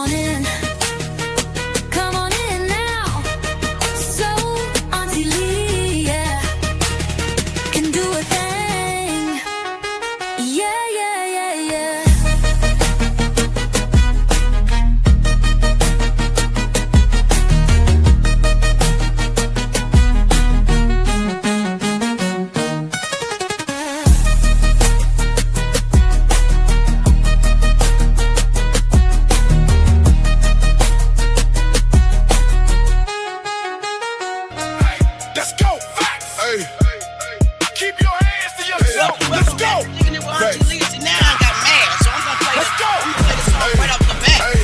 on in. Come on in now. So Auntie Lee, yeah, can do a thing. Yeah, yeah, yeah, yeah. Let's go. Hey. Keep your hands to yourself. Let's go. Let's go. Hey.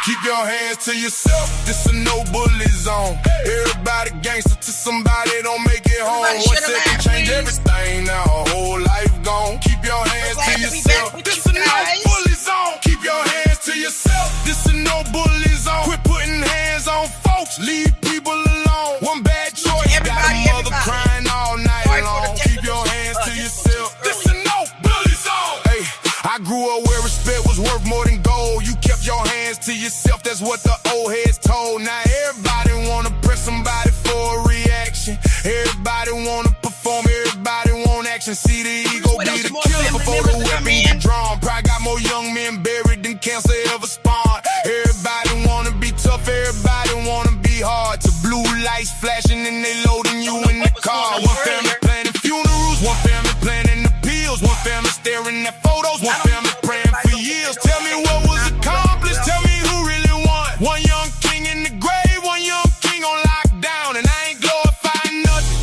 Keep your hands to yourself. This a no bully zone. Everybody gangster to somebody don't make it home. One second change everything. Now a whole life gone. Keep your hands to yourself. This a no bully zone. Keep your hands to yourself. This a no bully zone. Quit putting hands on folks. Leave people alone. One bad choice. Got a mother crying all night long. Keep your hands to yourself. This a no bully zone. Hey, I grew up where respect was worth more than gold. You kept your hands to yourself. That's what the old heads told. Now everybody wanna press somebody for a reaction. Everybody wanna perform. Everybody want action. See the ego be the killer before the weapon get drawn. Probably got more young men buried than cancer ever spawned. Everybody wanna be tough. Everybody wanna be hard. To blue lights flashing and they loading you in the car. One family planning funerals. One family planning appeals. One family staring at photos. One family praying for years. Tell me what was accomplished. Tell me who really won. One young king in the grave. One young king on lockdown. And I ain't glorifying nothing.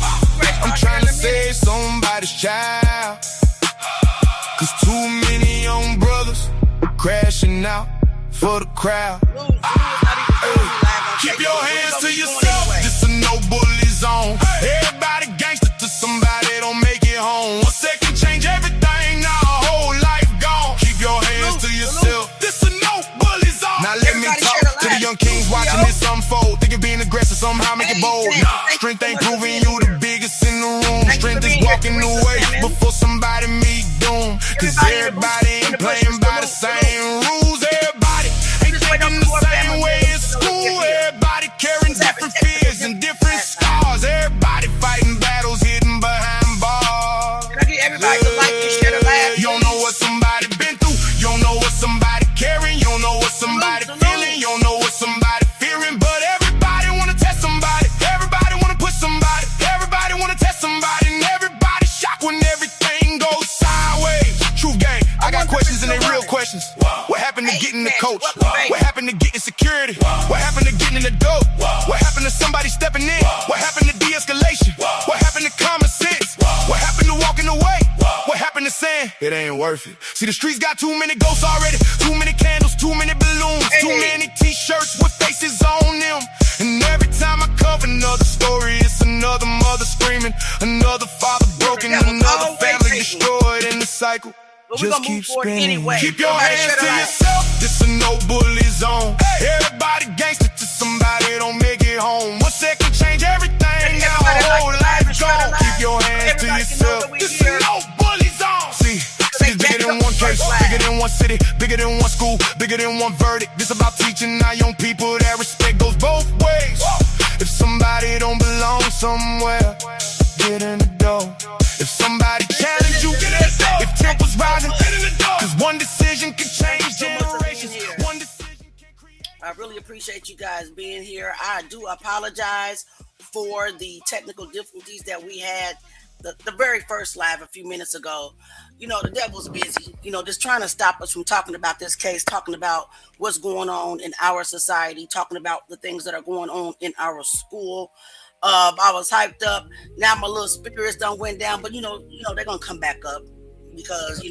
I'm trying to save somebody's child. Cause too many young brothers crashing out for the crowd. Keep your hands to yourself. This a no bully zone. Everybody gangster to somebody don't make it home. One second change everything. Now a whole life gone. Keep your hands to yourself. This a no bully zone. Now let me talk to the young kings watching this unfold. Thinking being aggressive somehow make it bold. Strength ain't proving you the biggest in the room. Strength is walking away before somebody meet doom. Cause everybody ain't playing by the same rules. Everybody ain't thinking the same way in school. Everybody carrying different fears and different scars. Everybody fighting battles hidden behind bars. You don't know what somebody been through. You don't know what somebody carrying. You don't know what somebody feeling. You don't know what somebody fearing. But everybody wanna test somebody. Everybody wanna push somebody. Everybody wanna test somebody. And everybody shocked when everything goes sideways. Truth game. I got questions and they real questions. What happened to getting the coach? What happened to getting security? What happened to getting in the dope? What happened to somebody stepping in? What happened to de-escalation? What happened to common sense? What happened to walking away? What happened to saying it ain't worth it? See, the streets got too many ghosts already. Too many candles, too many balloons, too many t-shirts with faces on them. And every time I cover another story, it's another mother screaming, another father broken, another family destroyed in the cycle. Just keep spinning. Keep your hands to yourself. This a no bully zone. Everybody gangster to somebody don't make it home. One second change everything. Now a whole life gone. Keep your hands to yourself. This a no bully zone. See, it's bigger than one case, bigger than one city, bigger than one school, bigger than one verdict. This about teaching our young people that respect goes both ways. If somebody don't belong somewhere, get in the door. If somebody challenge you, get in the door. If tempers rising, get in the door. Cause one decision can change generations. One decision can create. I really appreciate you guys being here. I do apologize for the technical difficulties that we had the very first live a few minutes ago. You know, the devil's busy, you know, just trying to stop us from talking about this case, talking about what's going on in our society, talking about the things that are going on in our school. I was hyped up. Now my little spirits done went down, but you know, they're gonna come back up because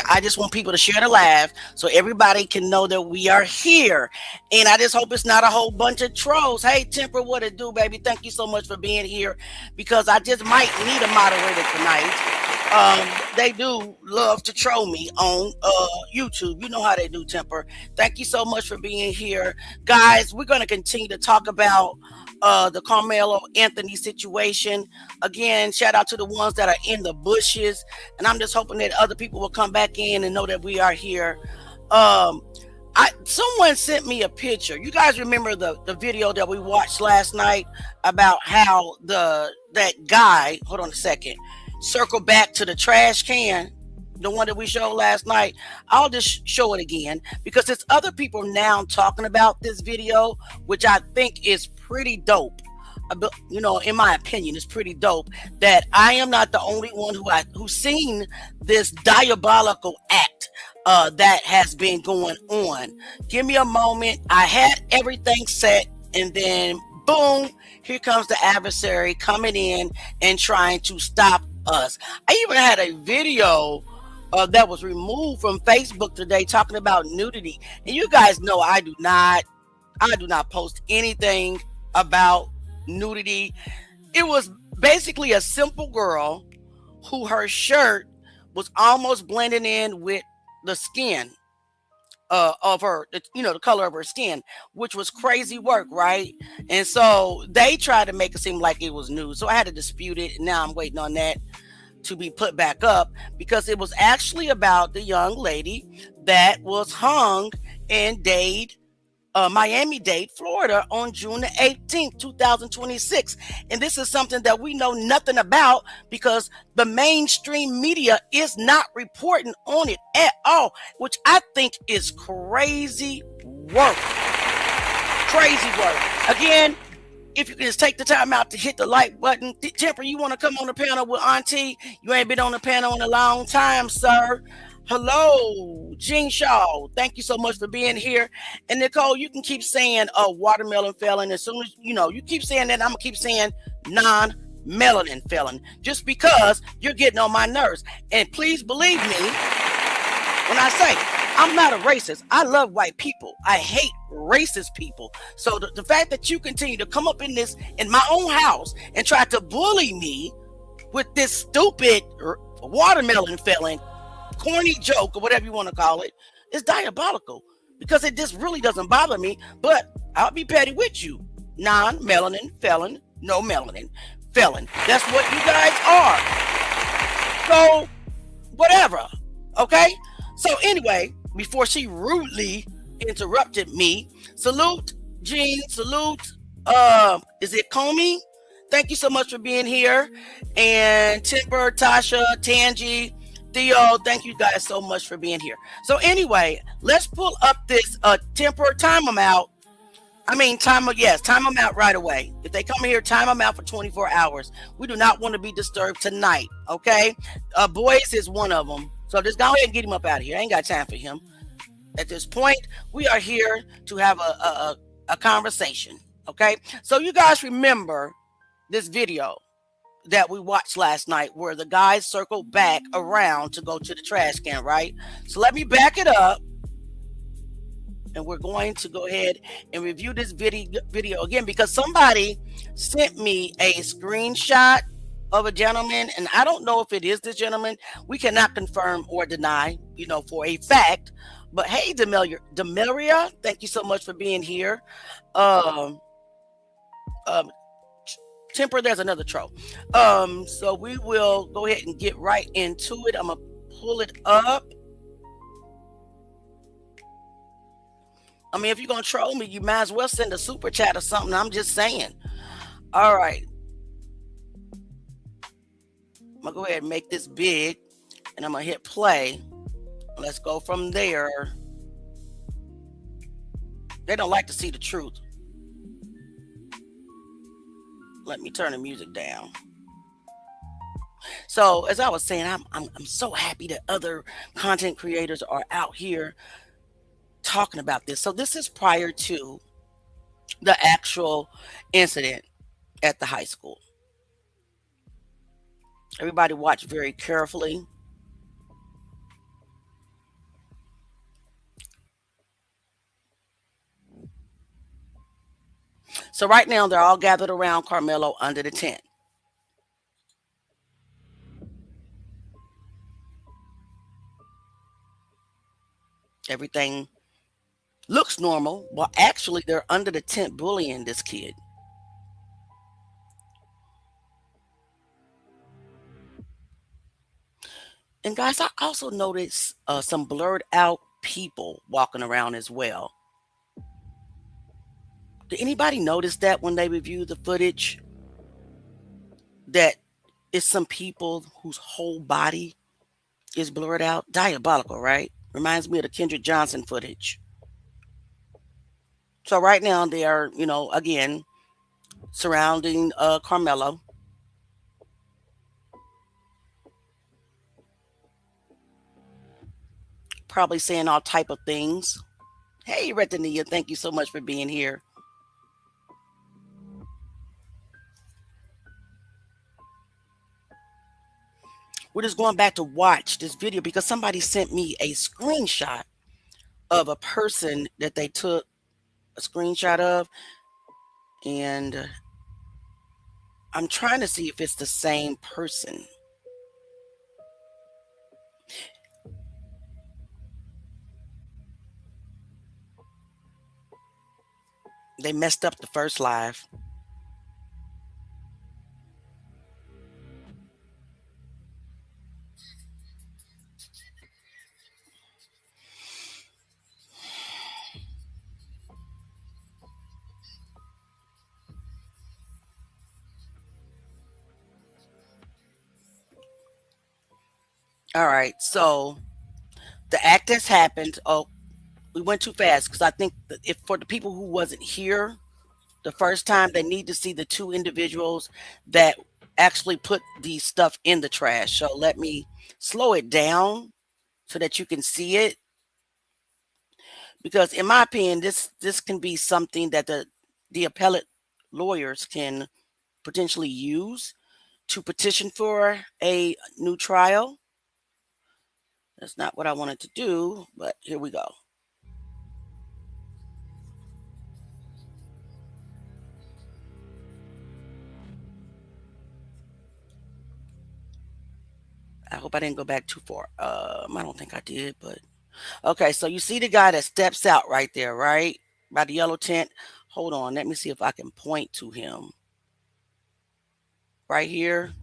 I just want people to share the live so everybody can know that we are here. And I just hope it's not a whole bunch of trolls. Hey, Temper, what it do, baby? Thank you so much for being here because I just might need a moderator tonight. They do love to troll me on YouTube. You know how they do, Temper. Thank you so much for being here, guys. We're going to continue to talk about the Karmelo Anthony situation. Again, shout out to the ones that are in the bushes, and I'm just hoping that other people will come back in and know that we are here. I Someone sent me a picture. You guys remember the video that we watched last night about how that guy, hold on a second, circle back to the trash can, the one that we showed last night. I'll just show it again because there's other people now talking about this video, which I think is pretty dope. In my opinion, it's pretty dope that I am not the only one who's seen this diabolical act that has been going on. Give me a moment. I had everything set, and then boom, here comes the adversary coming in and trying to stop us. I even had a video that was removed from Facebook today talking about nudity, and you guys know I do not post anything about nudity. It was basically a simple girl who her shirt was almost blending in with the skin of her, the color of her skin, which was crazy work, right? And so they tried to make it seem like it was nude. So I had to dispute it. And now I'm waiting on that to be put back up because it was actually about the young lady that was hung in Miami-Dade, Florida on June the 18th, 2026. And this is something that we know nothing about because the mainstream media is not reporting on it at all, which I think is crazy work. Crazy work. Again, if you can just take the time out to hit the like button. Temper, you want to come on the panel with Auntie? You ain't been on the panel in a long time, sir. Hello, Gene Shaw. Thank you so much for being here. And Nicole, you can keep saying watermelon felon. As soon as you keep saying that, I'm gonna keep saying non-melanin felon, just because you're getting on my nerves. And please believe me when I say I'm not a racist. I love white people. I hate racist people. So the fact that you continue to come up in my own house and try to bully me with this stupid watermelon felon corny joke or whatever you want to call it is diabolical because it just really doesn't bother me, but I'll be petty with you. Non-melanin felon, no melanin felon. That's what you guys are. So whatever. Okay. So anyway, before she rudely interrupted me, salute Jean, salute is it Comey? Thank you so much for being here. And Timber, Tasha, Tangi, Theo, thank you guys so much for being here. So anyway, let's pull up this Temper, time them out. Time them out right away. If they come here, time them out for 24 hours. We do not want to be disturbed tonight, okay? Boys is one of them. So just go ahead and get him up out of here. I ain't got time for him. At this point, we are here to have a conversation, okay? So you guys remember this video that we watched last night where the guys circled back around to go to the trash can, right? So let me back it up. And we're going to go ahead and review this video again because somebody sent me a screenshot of a gentleman, and I don't know if it is this gentleman. We cannot confirm or deny, for a fact. But hey, Demelia, thank you so much for being here. Temper, there's another troll. So we will go ahead and get right into it. I'm gonna pull it up. I mean, if you're gonna troll me, you might as well send a super chat or something. I'm just saying. All right. I'm gonna go ahead and make this big, and I'm gonna hit play. Let's go from there. They don't like to see the truth. Let me turn the music down. So as I was saying, I'm so happy that other content creators are out here talking about this. So this is prior to the actual incident at the high school. Everybody watch very carefully. So right now they're all gathered around Karmelo under the tent. Everything looks normal, but actually they're under the tent bullying this kid. And guys, I also noticed some blurred out people walking around as well. Did anybody notice that when they reviewed the footage that it's some people whose whole body is blurred out? Diabolical, right? Reminds me of the Kendrick Johnson footage. So right now they are, again, surrounding Carmelo, probably saying all type of things. Hey, Retania, thank you so much for being here. We're just going back to watch this video because somebody sent me a screenshot of a person that they took a screenshot of, and I'm trying to see if it's the same person. They messed up the first live. All right, so the act has happened. Oh, we went too fast because I think that if for the people who wasn't here the first time, they need to see the two individuals that actually put the stuff in the trash. So let me slow it down so that you can see it. Because in my opinion, this can be something that the appellate lawyers can potentially use to petition for a new trial. That's not what I wanted to do, but here we go. I hope I didn't go back too far. I don't think I did, but okay. So you see the guy that steps out right there, right? By the yellow tent. Hold on. Let me see if I can point to him. Right here.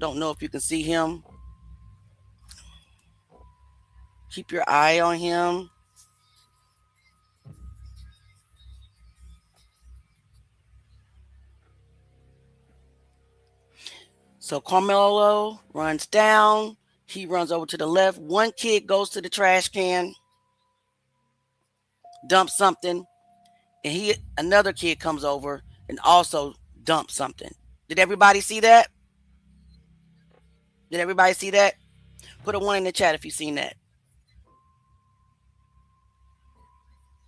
Don't know if you can see him. Keep your eye on him. So Carmelo runs down. He runs over to the left. One kid goes to the trash can, dumps something, and another kid comes over and also dumps something. Did everybody see that? Did everybody see that? Put a one in the chat if you've seen that.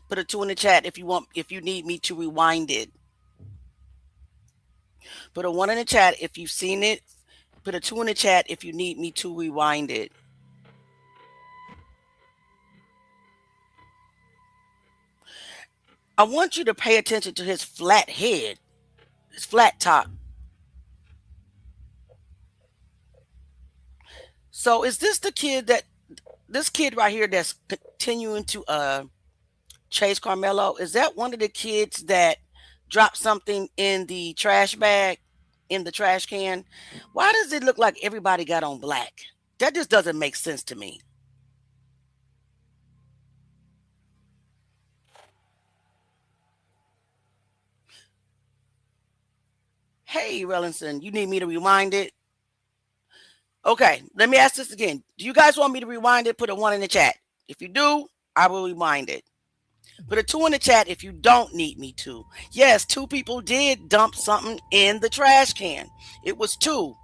Put a two in the chat if you need me to rewind it. Put a one in the chat if you've seen it. Put a two in the chat if you need me to rewind it. I want you to pay attention to his flat head, his flat top. So is this this kid right here that's continuing to chase Carmelo? Is that one of the kids that dropped something in the trash bag, in the trash can? Why does it look like everybody got on black? That just doesn't make sense to me. Hey, Rellinson, you need me to rewind it? Okay, let me ask this again. Do you guys want me to rewind it? Put a one in the chat. If you do, I will rewind it. Put a two in the chat if you don't need me to. Yes, two people did dump something in the trash can. It was two.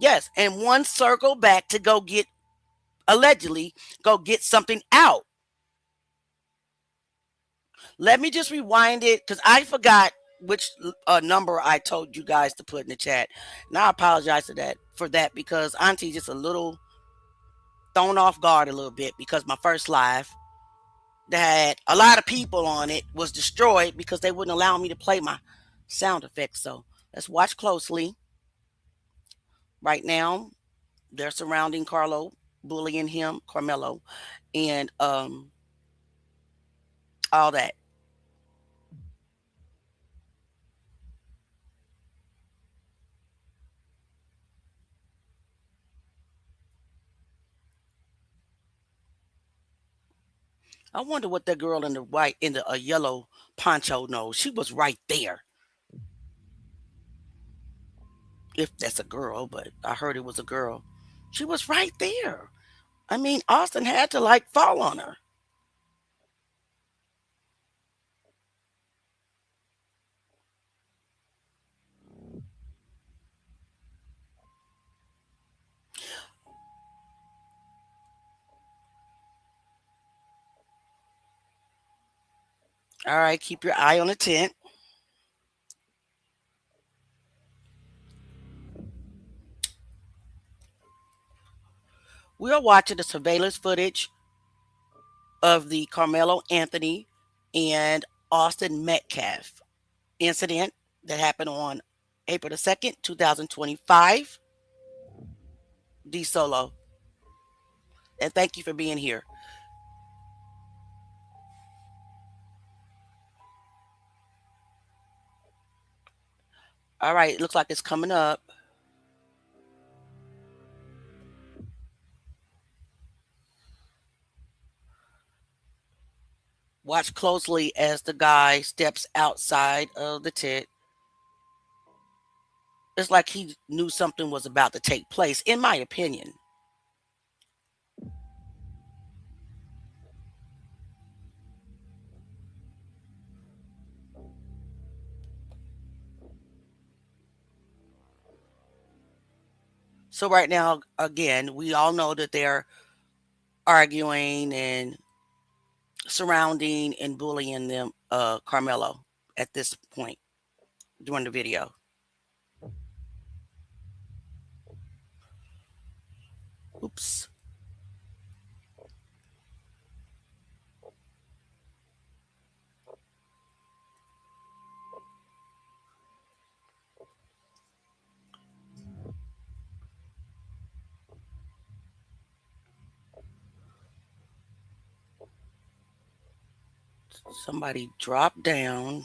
Yes, and one circled back to allegedly go get something out. Let me just rewind it because I forgot which number I told you guys to put in the chat. Now I apologize for that because Auntie just a little thrown off guard a little bit because my first live that had a lot of people on it was destroyed because they wouldn't allow me to play my sound effects. So let's watch closely. Right now, they're surrounding bullying him, Carmelo, and all that. I wonder what that girl in the white in the yellow poncho knows. She was right there. If that's a girl, but I heard it was a girl. She was right there. I mean, Austin had to like fall on her. All right, keep your eye on the tent. We are watching the surveillance footage of the Carmelo Anthony and Austin Metcalf incident that happened on April the 2nd, 2025. D Solo. And thank you for being here. All right, it looks like it's coming up. Watch closely as the guy steps outside of the tent. It's like he knew something was about to take place, in my opinion. So right now, again, we all know that they're arguing and surrounding and bullying them, Carmelo, at this point during the video. Oops. Somebody dropped down.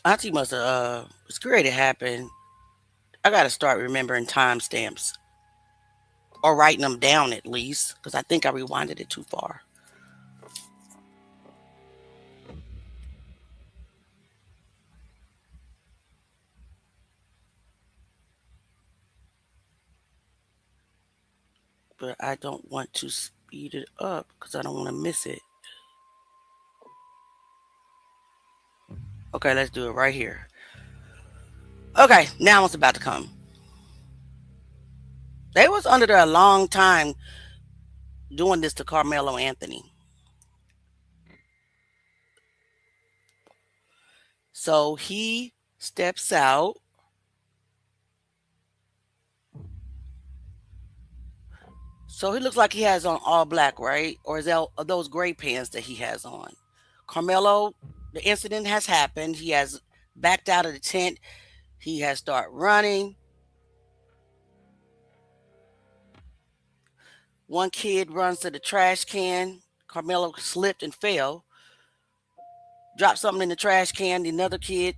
Auntie must have it's great it happened. I gotta start remembering timestamps or writing them down at least, because I think I rewinded it too far. But I don't want to speed it up because I don't want to miss it. Okay, let's do it right here. Okay, now it's about to come. They was under there a long time doing this to Carmelo Anthony. So he steps out. So he looks like he has on all black, right? Or is that are those gray pants that he has on? Carmelo, the incident has happened. He has backed out of the tent. He has started running. One kid runs to the trash can. Carmelo slipped and fell. Dropped something in the trash can. Another kid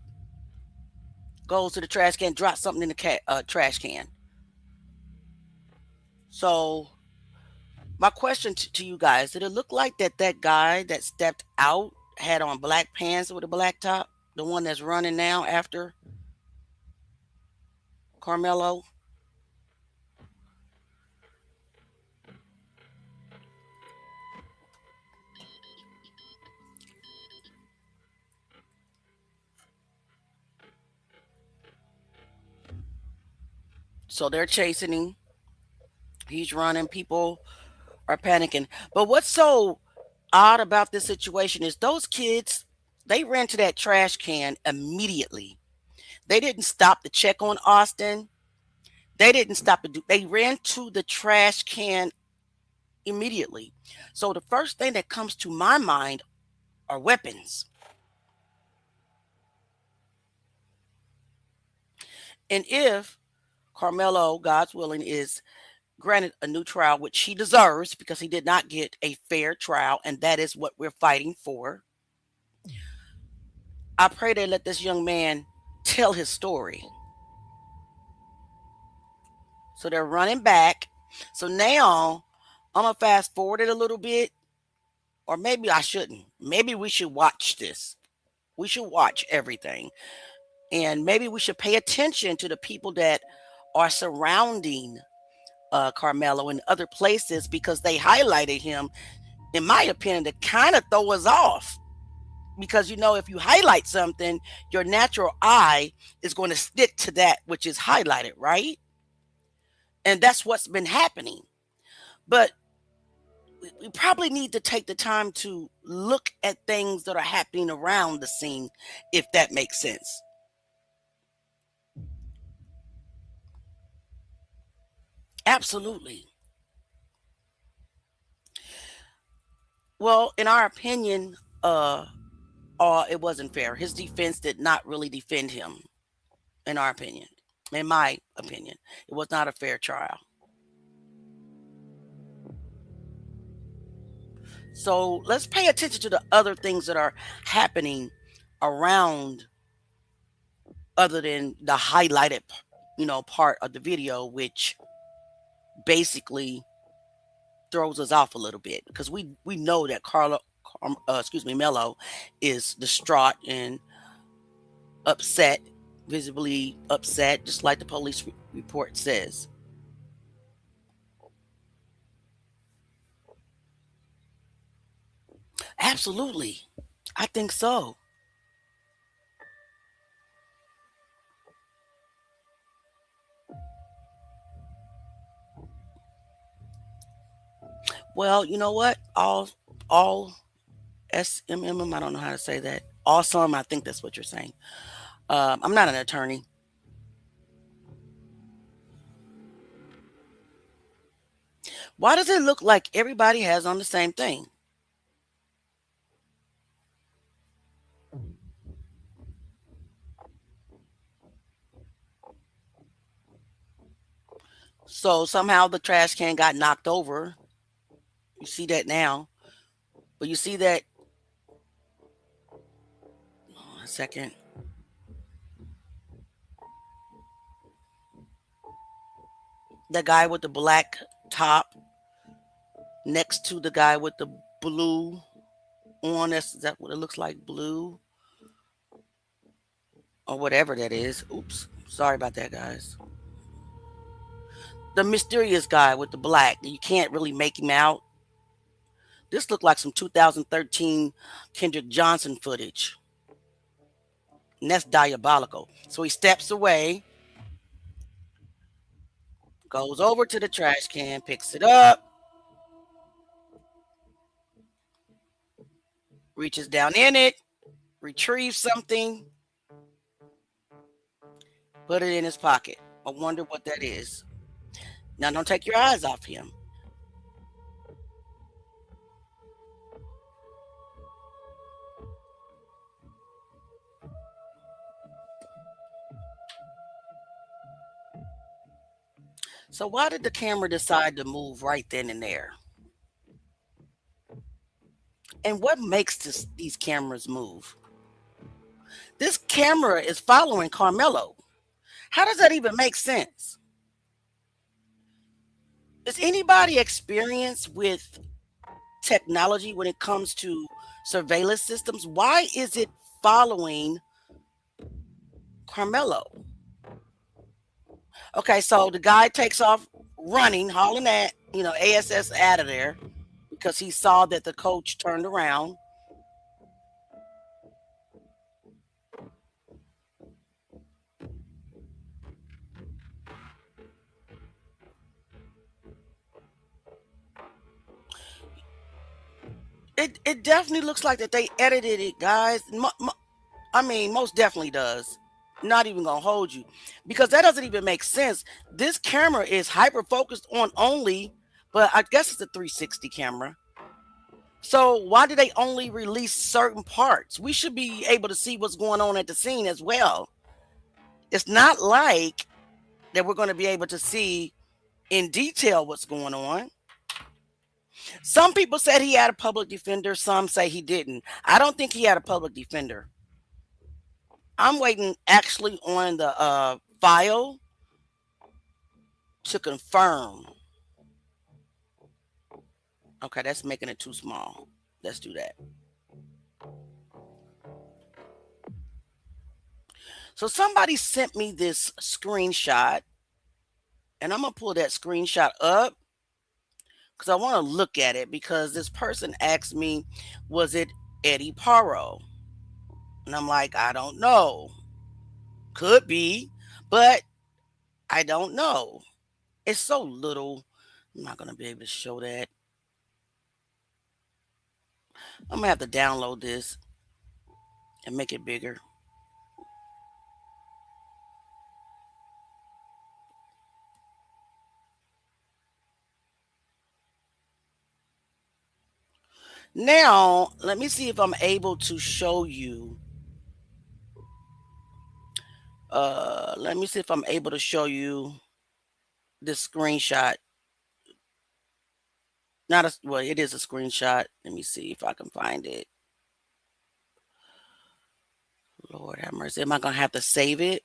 goes to the trash can, drops something in the trash can. So my question to you guys: did it look like that guy that stepped out had on black pants with a black top? The one that's running now after Carmelo. So they're chasing him. He's running. People are panicking. But what's so odd about this situation is those kids, they ran to that trash can immediately. They didn't stop to check on Austin. They didn't stop to do. They ran to the trash can immediately. So the first thing that comes to my mind are weapons. And if Carmelo, God's willing, is granted a new trial, which he deserves because he did not get a fair trial, and that is what we're fighting for. I pray they let this young man tell his story. So they're running back. So now I'm going to fast forward it a little bit, or maybe I shouldn't. Maybe we should watch this. We should watch everything. And maybe we should pay attention to the people that are surrounding Carmelo in other places because they highlighted him, in my opinion, to kind of throw us off. Because, if you highlight something, your natural eye is going to stick to that which is highlighted, right? And that's what's been happening. But we probably need to take the time to look at things that are happening around the scene, if that makes sense. Absolutely. Well, in our opinion, it wasn't fair. His defense did not really defend him, in our opinion. In my opinion, it was not a fair trial. So let's pay attention to the other things that are happening around, other than the highlighted, part of the video, which basically throws us off a little bit because we know that Melo is distraught and upset, visibly upset, just like the police report says. Absolutely. I think so. Well, you know what? All SMM, I don't know how to say that. Awesome, I think that's what you're saying. I'm not an attorney. Why does it look like everybody has on the same thing? So somehow the trash can got knocked over. You see that now. But you see that, a second. The guy with the black top next to the guy with the blue on. Is that what it looks like? Blue or whatever that is. Oops. Sorry about that, guys. The mysterious guy with the black. You can't really make him out. This looked like some 2013 Kendrick Johnson footage. And that's diabolical. So he steps away, goes over to the trash can, picks it up, reaches down in it, retrieves something, put it in his pocket. I wonder what that is. Now, don't take your eyes off him. So, why did the camera decide to move right then and there? And what makes these cameras move? This camera is following Carmelo. How does that even make sense? Is anybody experienced with technology when it comes to surveillance systems? Why is it following Carmelo? Okay, so the guy takes off running, hauling that, ASS out of there because he saw that the coach turned around. It definitely looks like that they edited it, guys. I mean, most definitely does. Not even gonna hold you because that doesn't even make sense. This camera is hyper focused on only, but I guess it's a 360 camera. So why do they only release certain parts? We should be able to see what's going on at the scene as well. It's not like that we're going to be able to see in detail what's going on. Some people said he had a public defender. Some say he didn't. I don't think he had a public defender. I'm waiting actually on the file to confirm. Okay, that's making it too small. Let's do that. So somebody sent me this screenshot, and I'm going to pull that screenshot up because I want to look at it, because this person asked me, was it Eddie Parra? And I'm like, I don't know. Could be, but I don't know. It's so little. I'm not going to be able to show that. I'm going to have to download this and make it bigger. Now, let me see if I'm able to show you. Let me see if I'm able to show you this screenshot. Not a, well, it is a screenshot. Let me see if I can find it. Lord have mercy. Am I going to have to save it?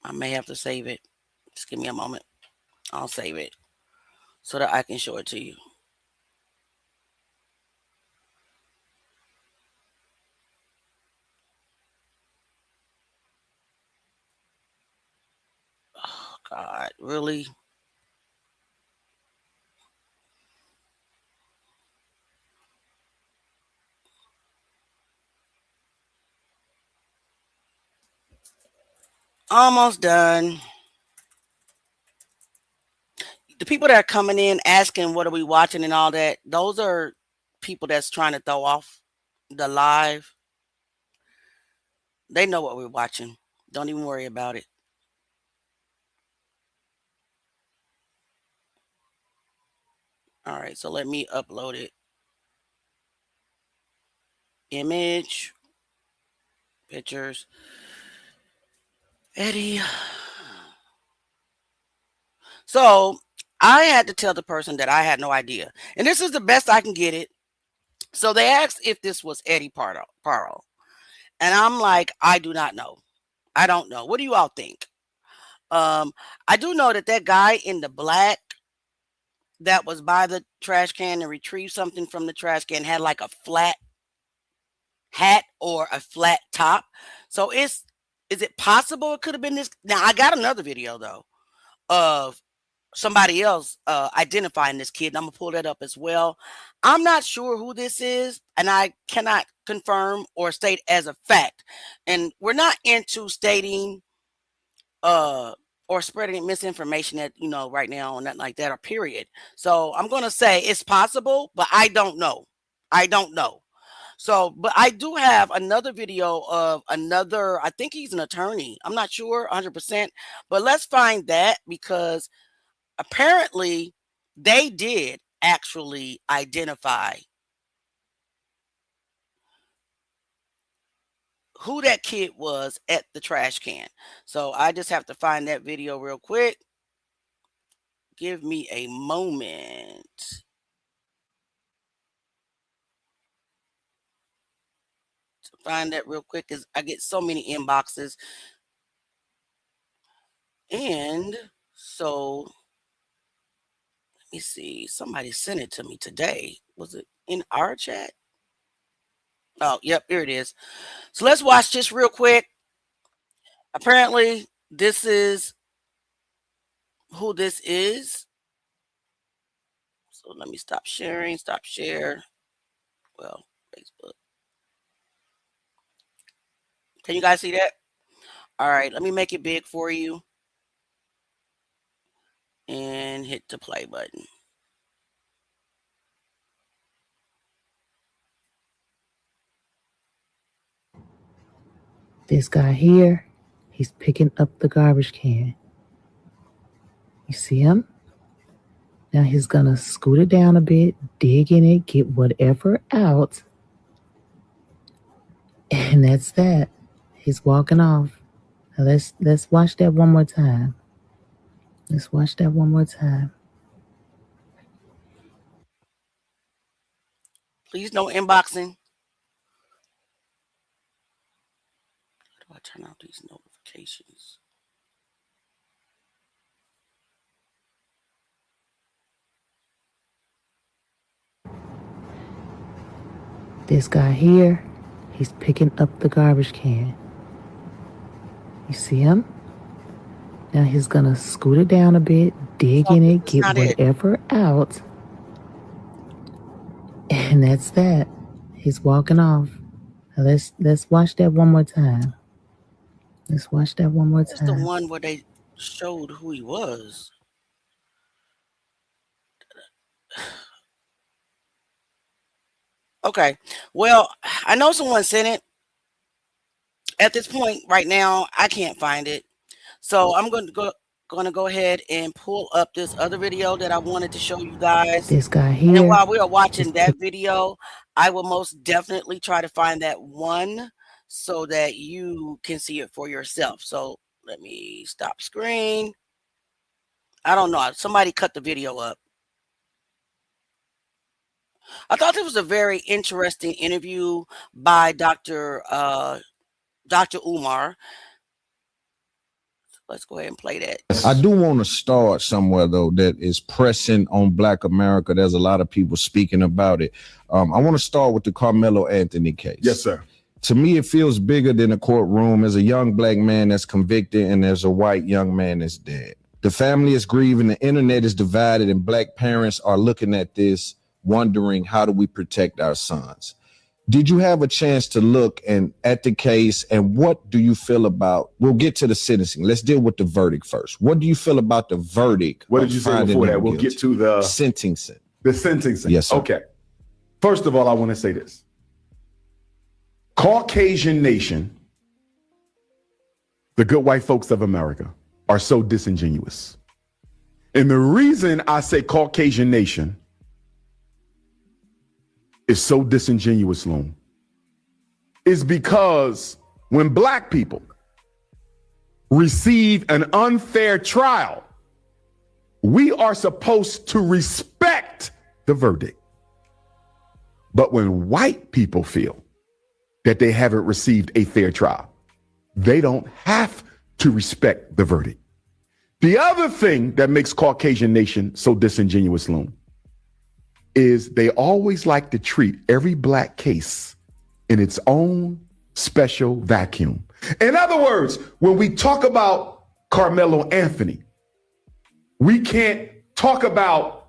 I may have to save it. Just give me a moment. I'll save it so that I can show it to you. Oh, God, really? Almost done. The people that are coming in asking what are we watching and all that, those are people that's trying to throw off the live. They know what we're watching. Don't even worry about it. All right, so let me upload it. Image, pictures, Eddie. So I had to tell the person that I had no idea. And this is the best I can get it. So they asked if this was Eddie Parra. And I'm like, I do not know. I don't know. What do you all think? I do know that that guy in the black that was by the trash can and retrieved something from the trash can had like a flat hat or a flat top. So is it possible it could have been this? Now I got another video though of somebody else identifying this kid. And I'm gonna pull that up as well. I'm not sure who this is, and I cannot confirm or state as a fact. And we're not into stating or spreading misinformation that right now or nothing like that, or period. So I'm gonna say it's possible, but I don't know. I don't know. So, but I do have another video of another, I think he's an attorney. I'm not sure 100%, but let's find that, because apparently they did actually identify who that kid was at the trash can. So I just have to find that video real quick. Give me a moment. To find that real quick, because I get so many inboxes. And so let me see. Somebody sent it to me today. Was it in our chat? Oh, yep, here it is. So let's watch this real quick. Apparently, this is who this is. So let me stop sharing, stop share. Well, Facebook. Can you guys see that? All right, let me make it big for you and hit the play button. This guy here, he's picking up the garbage can. You see him? Now he's gonna scoot it down a bit, dig in it, get whatever out. And that's that. He's walking off. Now let's watch that one more time. Let's watch that one more time. Please no inboxing. How do I turn out these notifications? This guy here, he's picking up the garbage can. You see him? Now he's gonna scoot it down a bit, dig in it, get whatever out. And that's that. He's walking off. Now let's watch that one more time. Let's watch that one more time. That's the one where they showed who he was. Okay. Well, I know someone sent it. At this point right now, I can't find it. So I'm going to go ahead and pull up this other video that I wanted to show you guys. This guy here. And while we are watching that video, I will most definitely try to find that one so that you can see it for yourself. So let me stop screen. I don't know. Somebody cut the video up. I thought it was a very interesting interview by Dr. Umar. Let's go ahead and play that. I do want to start somewhere, though, that is pressing on Black America. There's a lot of people speaking about it. I want to start with the Karmelo Anthony case. Yes, sir. To me, it feels bigger than a courtroom. There's a young Black man that's convicted, and there's a white young man that's dead. The family is grieving. The internet is divided, and Black parents are looking at this, wondering, how do we protect our sons? Did you have a chance to look at the case, and what do you feel about, we'll get to the sentencing. Let's deal with the verdict first. What do you feel about the verdict? What did you say before that? We'll get to the sentencing. The sentencing. Yes, sir. Okay. First of all, I want to say this. Caucasian nation, the good white folks of America, are so disingenuous. And the reason I say Caucasian nation is so disingenuous, Loon, is because when Black people receive an unfair trial, we are supposed to respect the verdict. But when white people feel that they haven't received a fair trial, they don't have to respect the verdict. The other thing that makes Caucasian nation so disingenuous, Loon, is they always like to treat every Black case in its own special vacuum. In other words, when we talk about Karmelo Anthony, we can't talk about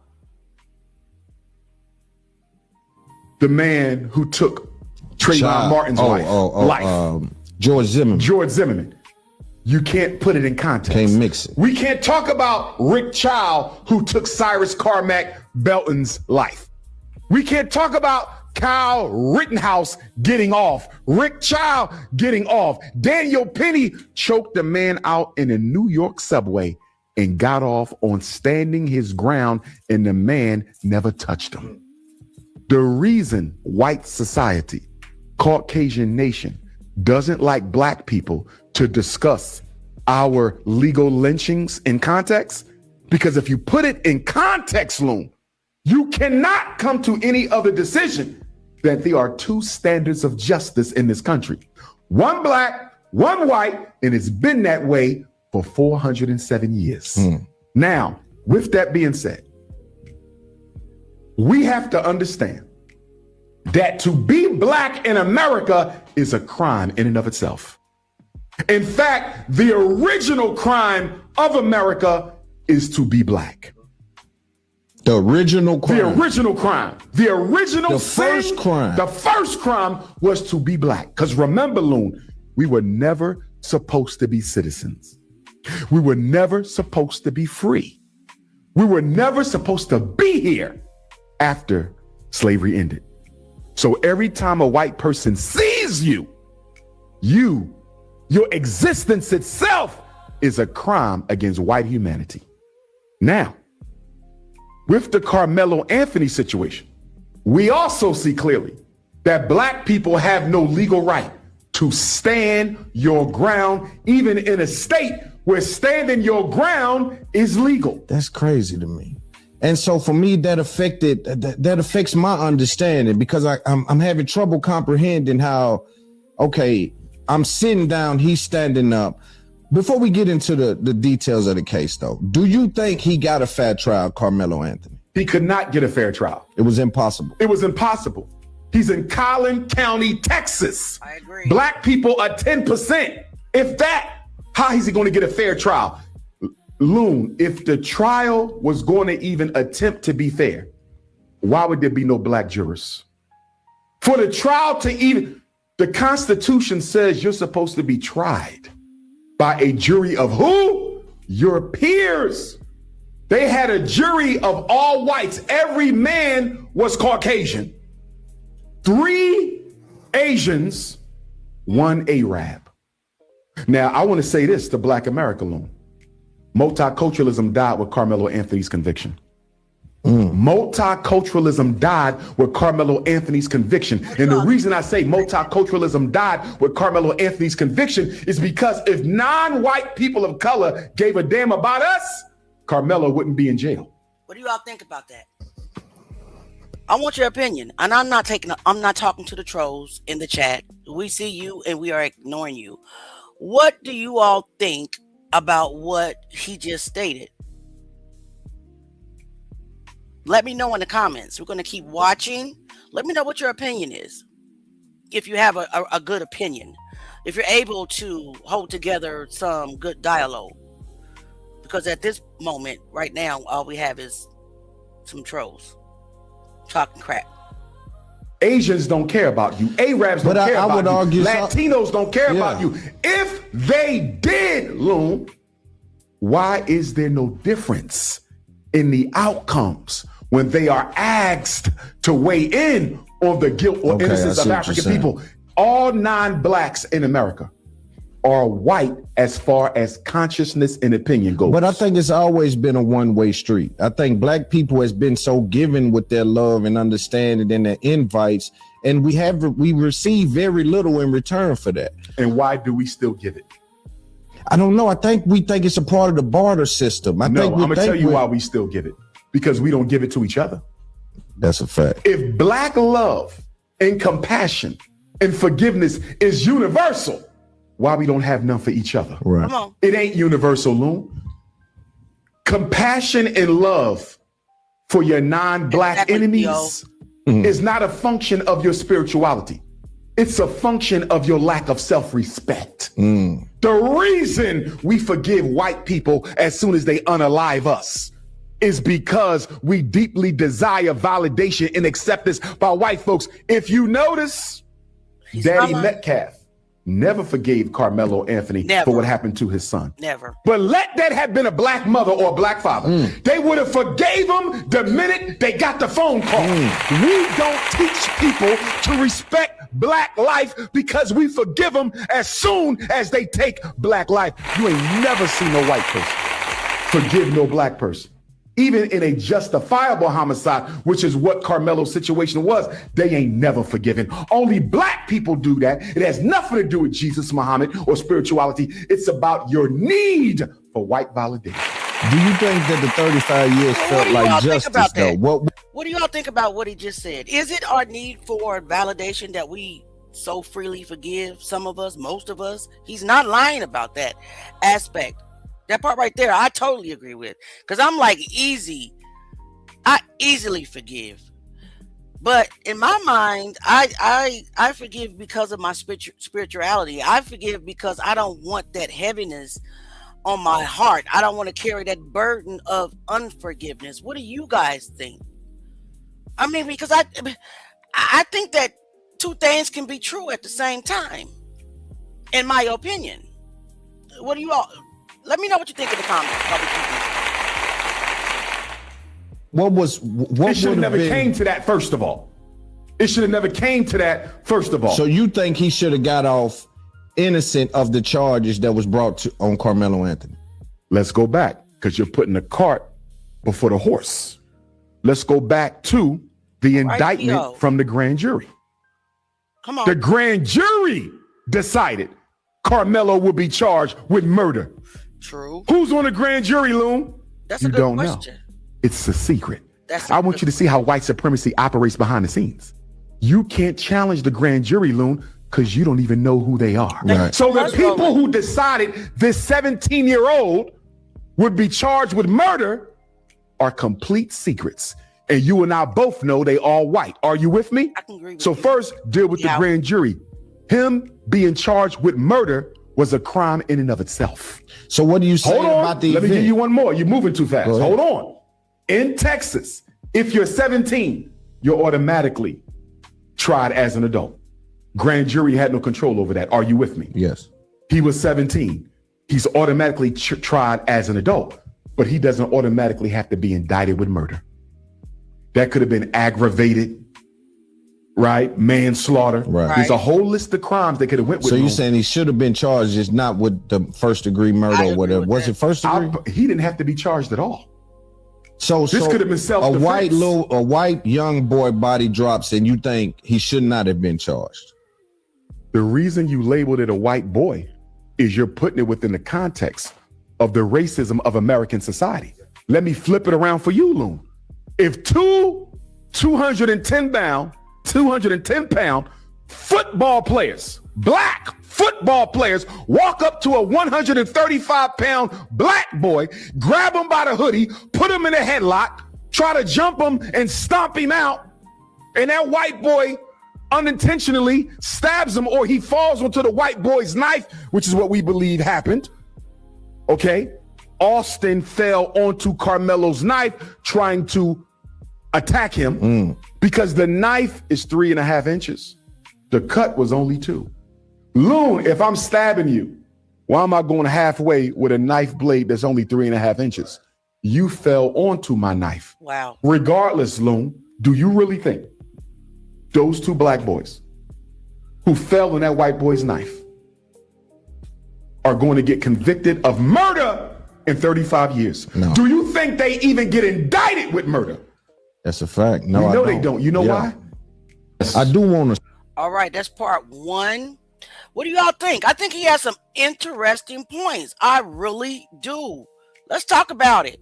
the man who took Trayvon Martin's life. George Zimmerman. George Zimmerman. You can't put it in context. Can't mix it. We can't talk about Rick Child, who took Cyrus Carmack Belton's life. We can't talk about Kyle Rittenhouse getting off. Rick Child getting off. Daniel Penny choked a man out in a New York subway and got off on standing his ground, and the man never touched him. The reason white society, Caucasian nation, doesn't like Black people to discuss our legal lynchings in context, because if you put it in context, Loon, you cannot come to any other decision that there are two standards of justice in this country. One Black, one white, and it's been that way for 407 years. Now, with that being said, we have to understand that to be Black in America is a crime in and of itself. In fact, the original crime of America is to be Black. The original crime. The original crime. The original first crime. The first crime was to be Black. Because remember, Loon, we were never supposed to be citizens. We were never supposed to be free. We were never supposed to be here after slavery ended. So every time a white person sees you, your existence itself is a crime against white humanity. Now, with the Karmelo Anthony situation, we also see clearly that Black people have no legal right to stand your ground, even in a state where standing your ground is legal. That's crazy to me. And so for me, that affects my understanding, because I'm having trouble comprehending how, okay, I'm sitting down, he's standing up. Before we get into the details of the case, though, do you think he got a fair trial, Karmelo Anthony? He could not get a fair trial. It was impossible. It was impossible. He's in Collin County, Texas. I agree. Black people are 10%. If that, how is he going to get a fair trial? Loon, if the trial was going to even attempt to be fair, why would there be no black jurors? For the trial to even, the Constitution says you're supposed to be tried by a jury of who? Your peers. They had a jury of all whites. Every man was Caucasian. 3 Asians, 1 Arab. Now, I want to say this to Black America, Loon. Multiculturalism died with Karmelo Anthony's conviction. Multiculturalism died with Karmelo Anthony's conviction. And the reason I say multiculturalism died with Karmelo Anthony's conviction is because if non-white people of color gave a damn about us, Karmelo wouldn't be in jail. What do you all think about that? I want your opinion. And I'm not talking to the trolls in the chat. We see you and we are ignoring you. What do you all think about what he just stated? Let me know in the comments. We're going to keep watching. Let me know what your opinion is. If you have a good opinion, if you're able to hold together some good dialogue, because at this moment right now, all we have is some trolls talking crap. Asians don't care about you. Arabs don't care about you. Latinos don't care about you. If they did, Loon, why is there no difference in the outcomes when they are asked to weigh in on the guilt or innocence of African people? All non-blacks in America are white as far as consciousness and opinion goes. But I think it's always been a one-way street. I think black people has been so given with their love and understanding and their invites, and we receive very little in return for that. And why do we still give it? I don't know. We think it's a part of the barter system. I'm gonna tell you why we still give it. Because we don't give it to each other. That's a fact. If black love and compassion and forgiveness is universal, why we don't have none for each other? Right. Come on. It ain't universal, Loon. Compassion and love for your non-black enemies is not a function of your spirituality. It's a function of your lack of self-respect. The reason we forgive white people as soon as they unalive us is because we deeply desire validation and acceptance by white folks. If you notice, Daddy Metcalf never forgave Karmelo Anthony for what happened to his son. Never. But let that have been a black mother or a black father. They would have forgave him the minute they got the phone call. We don't teach people to respect black life because we forgive them as soon as they take black life. You ain't never seen no white person forgive no black person. Even in a justifiable homicide, which is what Karmelo's situation was, they ain't never forgiven. Only black people do that. It has nothing to do with Jesus, Muhammad, or spirituality. It's about your need for white validation. Do you think that the 35 years felt like justice, though? What do you all think about what he just said? Is it our need for validation that we so freely forgive some of us, most of us? He's not lying about that aspect. That part right there, I totally agree with. Because I'm like I easily forgive. But in my mind, I forgive because of my spirituality. I forgive because I don't want that heaviness on my heart. I don't want to carry that burden of unforgiveness. What do you guys think? I mean, because I think that two things can be true at the same time, in my opinion. What do you all... Let me know what you think in the comments. It should have never came to that, first of all. It should have never came to that, first of all. So you think he should have got off innocent of the charges that was brought on Karmelo Anthony? Let's go back, because you're putting the cart before the horse. Let's go back to the indictment from the grand jury. Come on. The grand jury decided Karmelo would be charged with murder? True. Who's on the grand jury, Loon? That's You a good don't question. know. It's a secret. That's I want you to see how white supremacy operates behind the scenes. You can't challenge the grand jury, Loon, because you don't even know who they are. Right. So the That's people wrong. who decided this 17-year-old would be charged with murder are complete secrets. And you and I both know they all white. Are you with me? I can agree with So you. first, deal with the Yeah. grand jury. Him being charged with murder was a crime in and of itself. So what do you say Hold on. about the Let me event? give you one more. You're moving too fast. Go ahead. Hold on. In Texas, if you're 17, you're automatically tried as an adult. Grand jury had no control over that. Are you with me? Yes. He was 17. He's automatically tried as an adult, but he doesn't automatically have to be indicted with murder. That could have been aggravated, right? Manslaughter. Right. There's a whole list of crimes that could have went with So him. you're saying he should have been charged, just not with the first degree murder I or agree whatever? with Was that. it first degree? He didn't have to be charged at all. So This could have been a self-defense. white young boy body drops, and you think he should not have been charged? The reason you labeled it a white boy is you're putting it within the context of the racism of American society. Let me flip it around for you, Loon. If two 210 pound football players, black football players, walk up to a 135 pound black boy, grab him by the hoodie, put him in a headlock, try to jump him and stomp him out, and that white boy unintentionally stabs him, or he falls onto the white boy's knife, which is what we believe happened. Okay. Austin fell onto Karmelo's knife trying to attack him because the knife is 3.5 inches. The cut was only 2. Loon, if I'm stabbing you, why am I going halfway with a knife blade that's only 3.5 inches? You fell onto my knife. Wow. Regardless, Loon, do you really think those 2 black boys who fell on that white boy's knife are going to get convicted of murder in 35 years? No. Do you think they even get indicted with murder? That's a fact. No, You know I they don't. You know why? I do want to. All right, that's part 1. What do y'all think? I think he has some interesting points. I really do. Let's talk about it.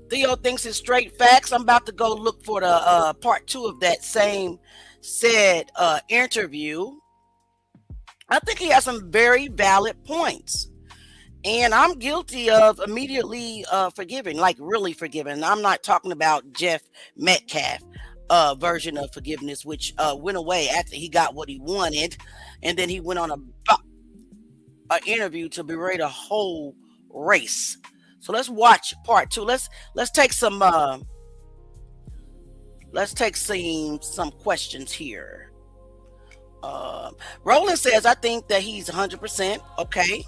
Theo thinks it's straight facts. I'm about to go look for the part 2 of that same said interview. I think he has some very valid points. And I'm guilty of immediately forgiving, like really forgiving. I'm not talking about Jeff Metcalf version of forgiveness, which went away after he got what he wanted. And then he went on a interview to berate a whole race. So let's watch part 2. Let's take some questions here. Roland says, I think that he's 100% okay.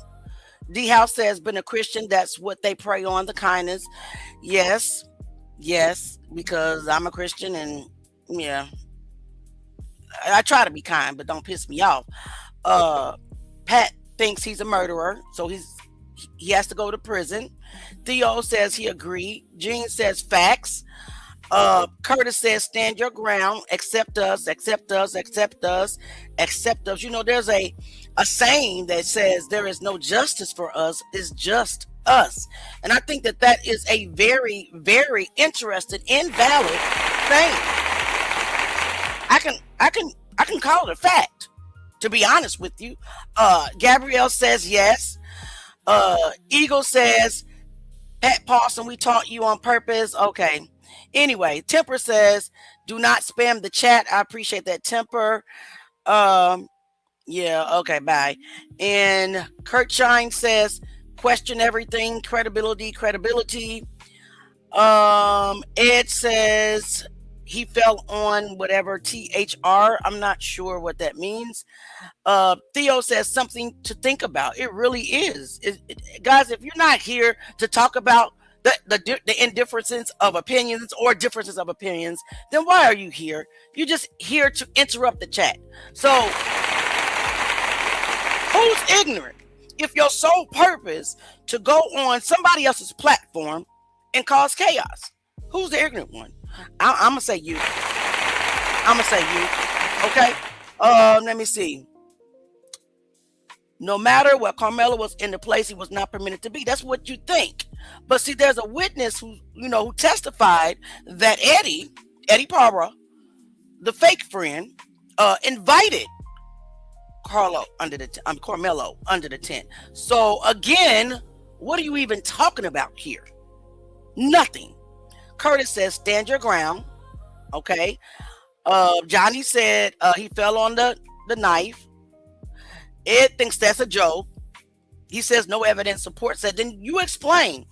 D House says, been a Christian, that's what they pray on, the kindness. Yes, because I'm a Christian, and yeah, I try to be kind, but don't piss me off. Pat thinks he's a murderer, so he has to go to prison. Theo says he agreed. Gene says facts. Curtis says stand your ground, accept us. You know, there's a saying that says there is no justice for us, it's just us. And I think that is a very, very interesting and valid thing. I can call it a fact, to be honest with you. Gabrielle says yes. Eagle says, Pat Paulson, we taught you on purpose. Okay. Anyway, Temper says, do not spam the chat. I appreciate that, Temper. Yeah, okay, bye. And Kurt Shine says, question everything, credibility. Ed says he fell on whatever THR. I'm not sure what that means. Theo says something to think about. It really is. Guys, if you're not here to talk about the indifferences of opinions or differences of opinions, then why are you here? You're just here to interrupt the chat. So who's ignorant if your sole purpose to go on somebody else's platform and cause chaos? Who's the ignorant one? I'm gonna say you. Okay. Let me see. No matter what, Karmelo was in the place he was not permitted to be. That's what you think. But see, there's a witness who testified that Eddie Parra, the fake friend, invited Karmelo under the tent. So again, what are you even talking about here? Nothing. Curtis says, stand your ground. Okay. Johnny said he fell on the knife. Ed thinks that's a joke. He says no evidence supports that. Then you explain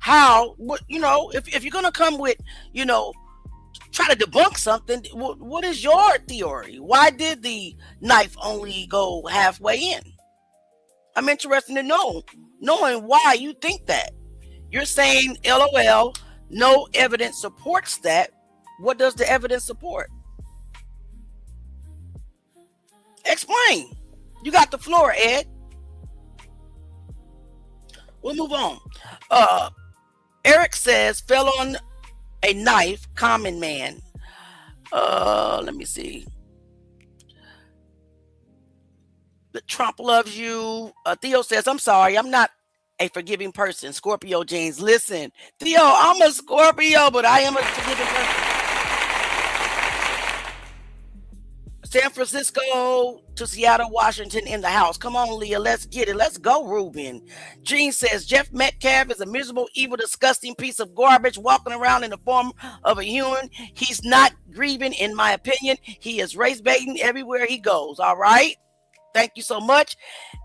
how, if you're going to come with, try to debunk something, what is your theory? Why did the knife only go halfway in? I'm interested in knowing why you think that. You're saying, LOL, no evidence supports that. What does the evidence support? Explain. You got the floor, Ed. We'll move on. Eric says, fell on a knife, common man. Let me see. The Trump loves you. Theo says, I'm sorry, I'm not a forgiving person. Scorpio James. Listen, Theo, I'm a Scorpio, but I am a forgiving person. San Francisco to Seattle, Washington in the house. Come on, Leah. Let's get it. Let's go, Ruben. Gene says, Jeff Metcalf is a miserable, evil, disgusting piece of garbage walking around in the form of a human. He's not grieving, in my opinion. He is race baiting everywhere he goes. All right. Thank you so much.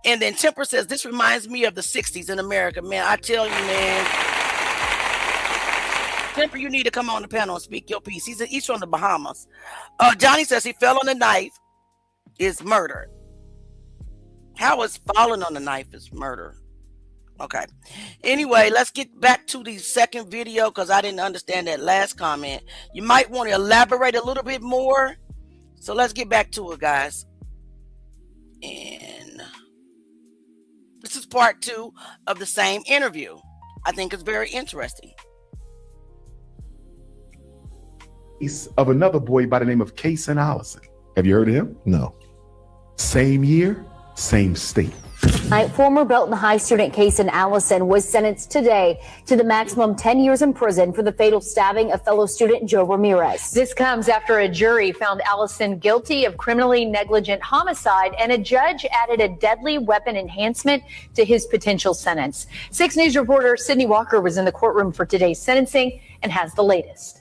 And then Temper says, this reminds me of the 60s in America, man. I tell you, man. Temper, you need to come on the panel and speak your piece. He's from the Bahamas. Johnny says he fell on the knife is murder. How is falling on the knife is murder? Okay. Anyway, let's get back to the second video because I didn't understand that last comment. You might want to elaborate a little bit more. So let's get back to it, guys. And this is part 2 of the same interview. I think it's very interesting. Of another boy by the name of Kason Allison. Have you heard of him? No. Same year, same state. Former Belton High student Kason Allison was sentenced today to the maximum 10 years in prison for the fatal stabbing of fellow student Joe Ramirez. This comes after a jury found Allison guilty of criminally negligent homicide, and a judge added a deadly weapon enhancement to his potential sentence. 6 News reporter Sydney Walker was in the courtroom for today's sentencing and has the latest.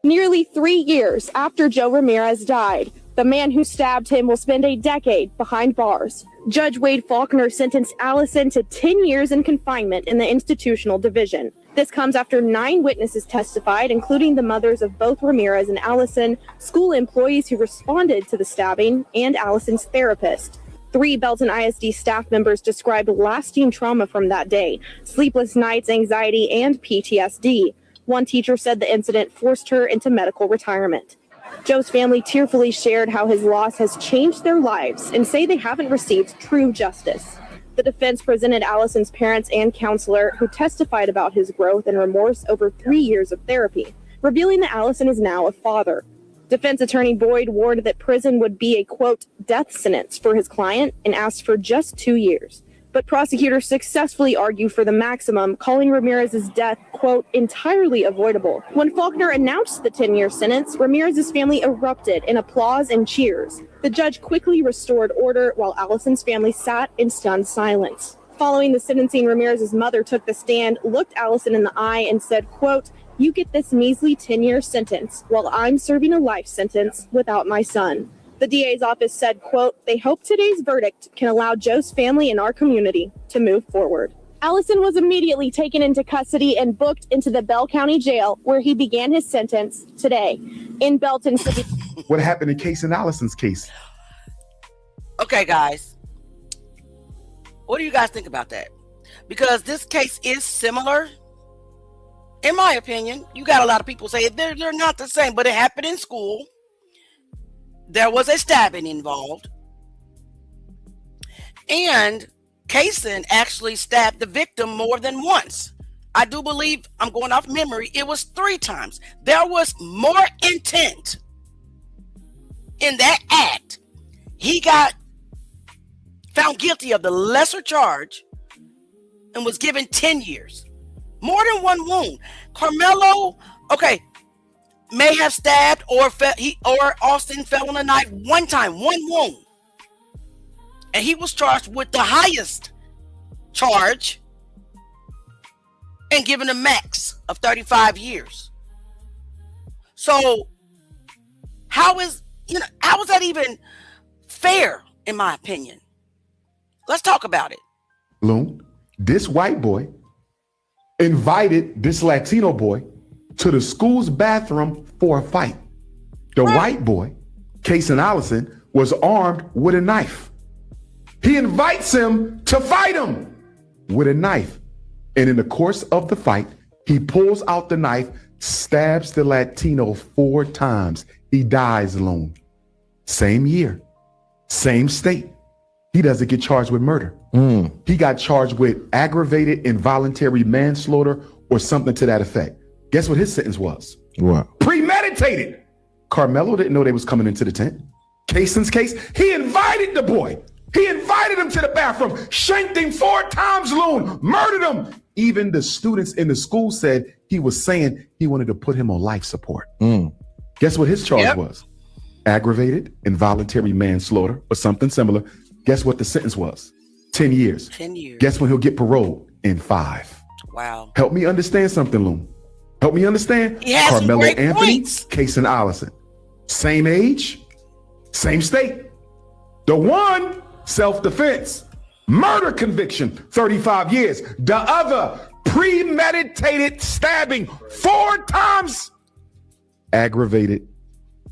Nearly 3 years after Joe Ramirez died, the man who stabbed him will spend a decade behind bars. Judge Wade Faulkner sentenced Allison to 10 years in confinement in the institutional division. This comes after 9 witnesses testified, including the mothers of both Ramirez and Allison, school employees who responded to the stabbing, and Allison's therapist. 3 Belton ISD staff members described lasting trauma from that day: sleepless nights, anxiety, and PTSD. One teacher said the incident forced her into medical retirement. Joe's family tearfully shared how his loss has changed their lives and say they haven't received true justice. The defense presented Allison's parents and counselor, who testified about his growth and remorse over 3 years of therapy, revealing that Allison is now a father. Defense attorney Boyd warned that prison would be a, quote, death sentence for his client and asked for just 2 years. But prosecutors successfully argue for the maximum, calling Ramirez's death, quote, entirely avoidable. When Faulkner announced the 10-year sentence, Ramirez's family erupted in applause and cheers. The judge quickly restored order while Allison's family sat in stunned silence. Following the sentencing, Ramirez's mother took the stand, looked Allison in the eye, and said, quote, you get this measly 10-year sentence while I'm serving a life sentence without my son. The DA's office said, quote, they hope today's verdict can allow Joe's family and our community to move forward. Allison was immediately taken into custody and booked into the Bell County Jail, where he began his sentence today in Belton City. What happened in Kason Allison's case? Okay, guys. What do you guys think about that? Because this case is similar. In my opinion, you got a lot of people say they're not the same, but it happened in school. There was a stabbing involved. And Kason actually stabbed the victim more than once. I do believe, I'm going off memory, it was 3 times. There was more intent in that act, he got found guilty of the lesser charge and was given 10 years. More than one wound. Karmelo, may have stabbed or Austin fell on a knife one time, one wound. And he was charged with the highest charge and given a max of 35 years. So how is that even fair, in my opinion? Let's talk about it. Loon, this white boy invited this Latino boy to the school's bathroom for a fight. The white boy, Kason Allison, was armed with a knife. He invites him to fight him with a knife. And in the course of the fight, he pulls out the knife, stabs the Latino 4 times. He dies, Loon. Same year, same state. He doesn't get charged with murder. He got charged with aggravated involuntary manslaughter or something to that effect. Guess what his sentence was? What? Premeditated. Karmelo didn't know they was coming into the tent. Kason's case, he invited the boy. He invited him to the bathroom, shanked him 4 times, Loon, murdered him. Even the students in the school said he was saying he wanted to put him on life support. Guess what his charge was? Aggravated involuntary manslaughter or something similar. Guess what the sentence was? 10 years. 10 years. Guess when he'll get paroled? In 5. Wow. Help me understand something, Loon. Help me understand. He has some Karmelo great Anthony, points. Kason Allison. Same age, same state. The one, self-defense. Murder conviction, 35 years. The other, premeditated stabbing 4 times. Aggravated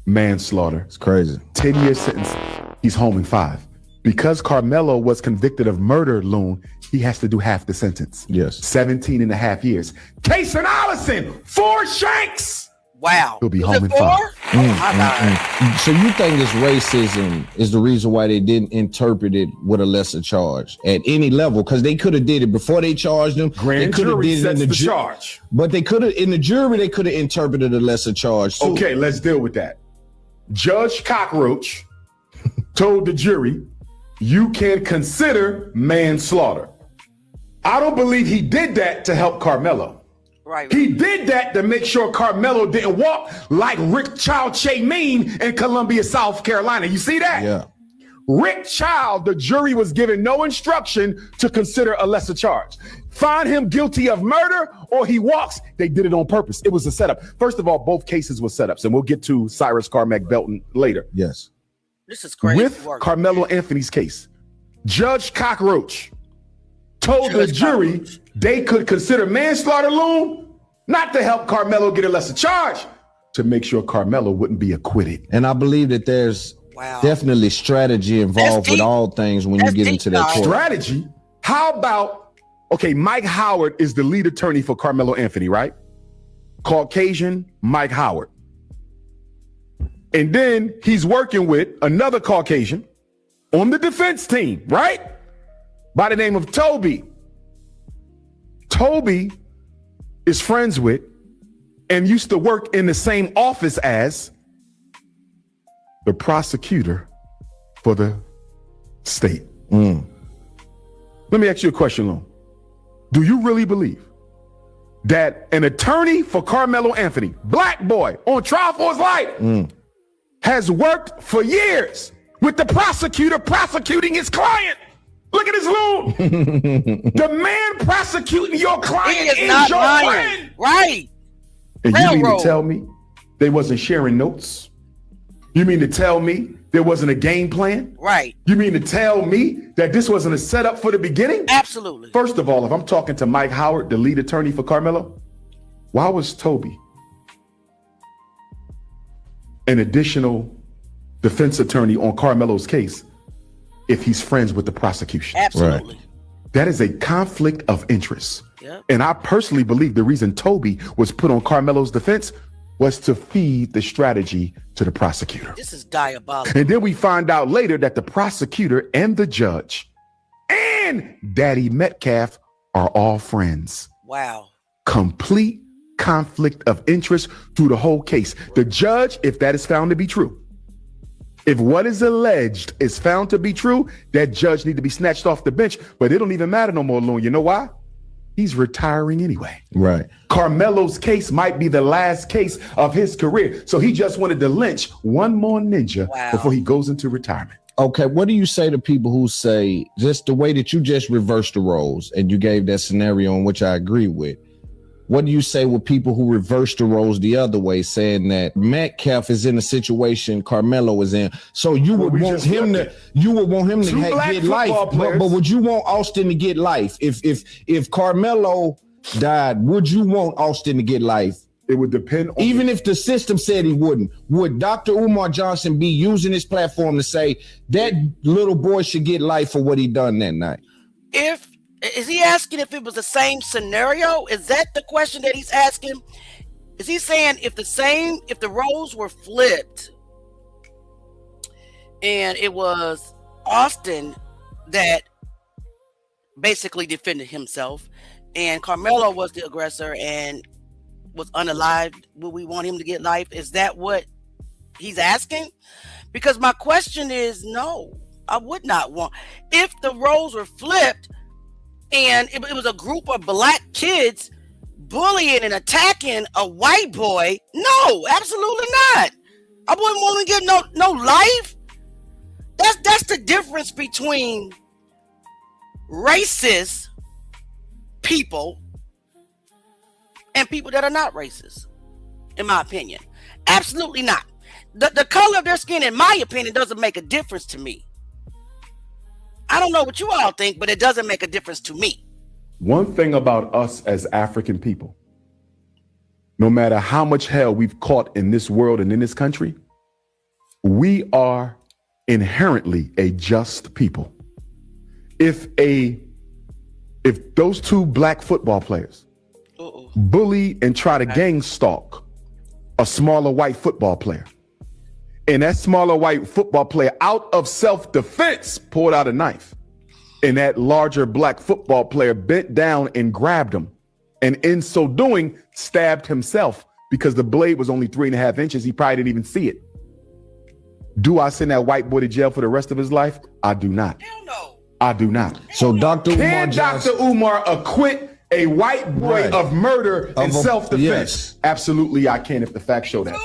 manslaughter. It's crazy. 10-year sentence. He's home in 5. Because Karmelo was convicted of murder, Loon, he has to do half the sentence. Yes. 17 and a half years. Kason Allison, 4 shanks. Wow. He'll be Was home it in 5. 4? Oh my God. So you think this racism is the reason why they didn't interpret it with a lesser charge at any level? Because they could have did it before they charged them. Grand they could have jury did it sets in the the charge. But they could have in the jury. They could have interpreted a lesser charge too. Okay, let's deal with that. Judge Cockroach told the jury, you can consider manslaughter. I don't believe he did that to help Karmelo. Right. He did that to make sure Karmelo didn't walk like Rick Child Che Mean in Columbia, South Carolina. You see that? Yeah. Rick Child, the jury was given no instruction to consider a lesser charge. Find him guilty of murder or he walks. They did it on purpose. It was a setup. First of all, both cases were setups, and we'll get to Cyrus Carmack Belton later. Yes. This is crazy. With Karmelo Anthony's case, Judge Cockroach told the Judge jury Cockroach. they could consider manslaughter, Loon, not to help Karmelo get a lesser charge, to make sure Karmelo wouldn't be acquitted. And I believe that there's definitely strategy involved with deep. all things when That's you get deep, into that dog. court. Strategy? How about, Mike Howard is the lead attorney for Karmelo Anthony, right? Caucasian Mike Howard. And then he's working with another Caucasian on the defense team, right? By the name of Toby. Toby is friends with and used to work in the same office as the prosecutor for the state. Let me ask you a question, Lon. Do you really believe that an attorney for Karmelo Anthony, black boy on trial for his life, has worked for years with the prosecutor prosecuting his client? Look at his loon. The man prosecuting your client is not your lying. friend. Right. And you mean Railroad. to tell me they wasn't sharing notes? You mean to tell me there wasn't a game plan? Right. You mean to tell me that this wasn't a setup for the beginning? Absolutely. First of all, if I'm talking to Mike Howard, the lead attorney for Karmelo, why was Toby an additional defense attorney on Carmelo's case if he's friends with the prosecution? Absolutely. That is a conflict of interest. Yep. And I personally believe the reason Toby was put on Carmelo's defense was to feed the strategy to the prosecutor. This is diabolical. And then we find out later that the prosecutor and the judge and Daddy Metcalf are all friends. Wow. Complete conflict of interest through the whole case. The judge, if that is found to be true, If what is alleged is found to be true, that judge need to be snatched off the bench. But it don't even matter no more, Loon. You know why? He's retiring anyway. Right. Karmelo's case might be the last case of his career. So he just wanted to lynch one more ninja before he goes into retirement. Okay, what do you say to people who say, just the way that you just reversed the roles and you gave that scenario in which I agree with, what do you say with people who reverse the roles the other way, saying that Metcalf is in a situation Karmelo is in? So you would want him to get life, but would you want Austin to get life? If Karmelo died, would you want Austin to get life? It would depend on even if the system said he wouldn't. Would Dr. Umar Johnson be using his platform to say that little boy should get life for what he done that night? Is he asking if it was the same scenario? Is that the question that he's asking? Is he saying if the roles were flipped and it was Austin that basically defended himself and Karmelo was the aggressor and was unalived, would we want him to get life? Is that what he's asking? Because my question is no, I would not want. If the roles were flipped and it was a group of black kids bullying and attacking a white boy, no, absolutely not. I wouldn't want to get no life. That's the difference between racist people and people that are not racist, in my opinion. Absolutely not. The color of their skin, in my opinion, doesn't make a difference to me. I don't know what you all think, but it doesn't make a difference to me. One thing about us as African people, no matter how much hell we've caught in this world and in this country, we are inherently a just people. If those two black football players bully and try to gang stalk a smaller white football player, and that smaller white football player out of self-defense pulled out a knife, and that larger black football player bent down and grabbed him, and in so doing stabbed himself because the blade was only 3.5 inches, he probably didn't even see it. Do I send that white boy to jail for the rest of his life? I do not. Hell no. I do not. So Dr. Umar Johnson, Dr. Umar acquit a white boy of murder and self-defense? Yes. Absolutely, I can if the facts show that.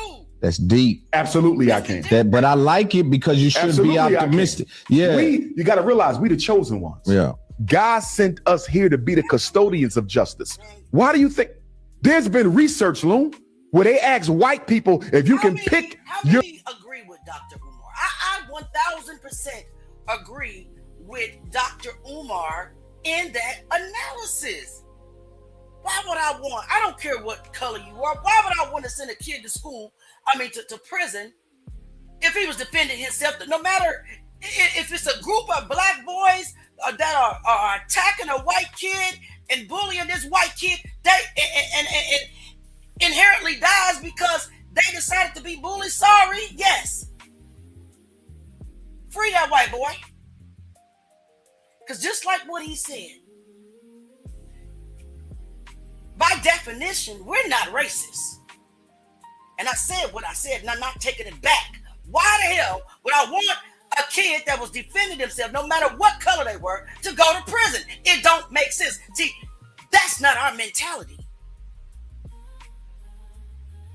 That's deep. Absolutely, I can. But I like it because you should be optimistic. Yeah. You got to realize we the chosen ones. Yeah. God sent us here to be the custodians of justice. Why do you think there's been research, Loon, where they ask white people if you can pick your... agree with Dr. Umar? I 1000% agree with Dr. Umar in that analysis. Why would I want? I don't care what color you are. Why would I want to send a kid to school? To prison, if he was defending himself. No matter if it's a group of black boys that are attacking a white kid and bullying this white kid, they and inherently dies because they decided to be bullied. Sorry, yes. Free that white boy. Because just like what he said, by definition, we're not racist. And I said what I said, and I'm not taking it back. Why the hell would I want a kid that was defending himself, no matter what color they were, to go to prison? It don't make sense. See, that's not our mentality.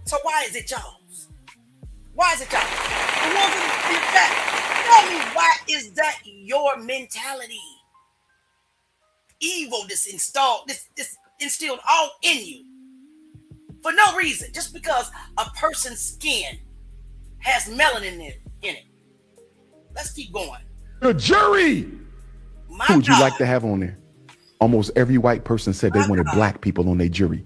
So why is it y'all's? Why is it y'all's? Tell me, why is that your mentality? Evil this instilled all in you. For no reason, just because a person's skin has melanin in it. Let's keep going. The jury. Who would you like to have on there? Almost every white person said they wanted black people on their jury.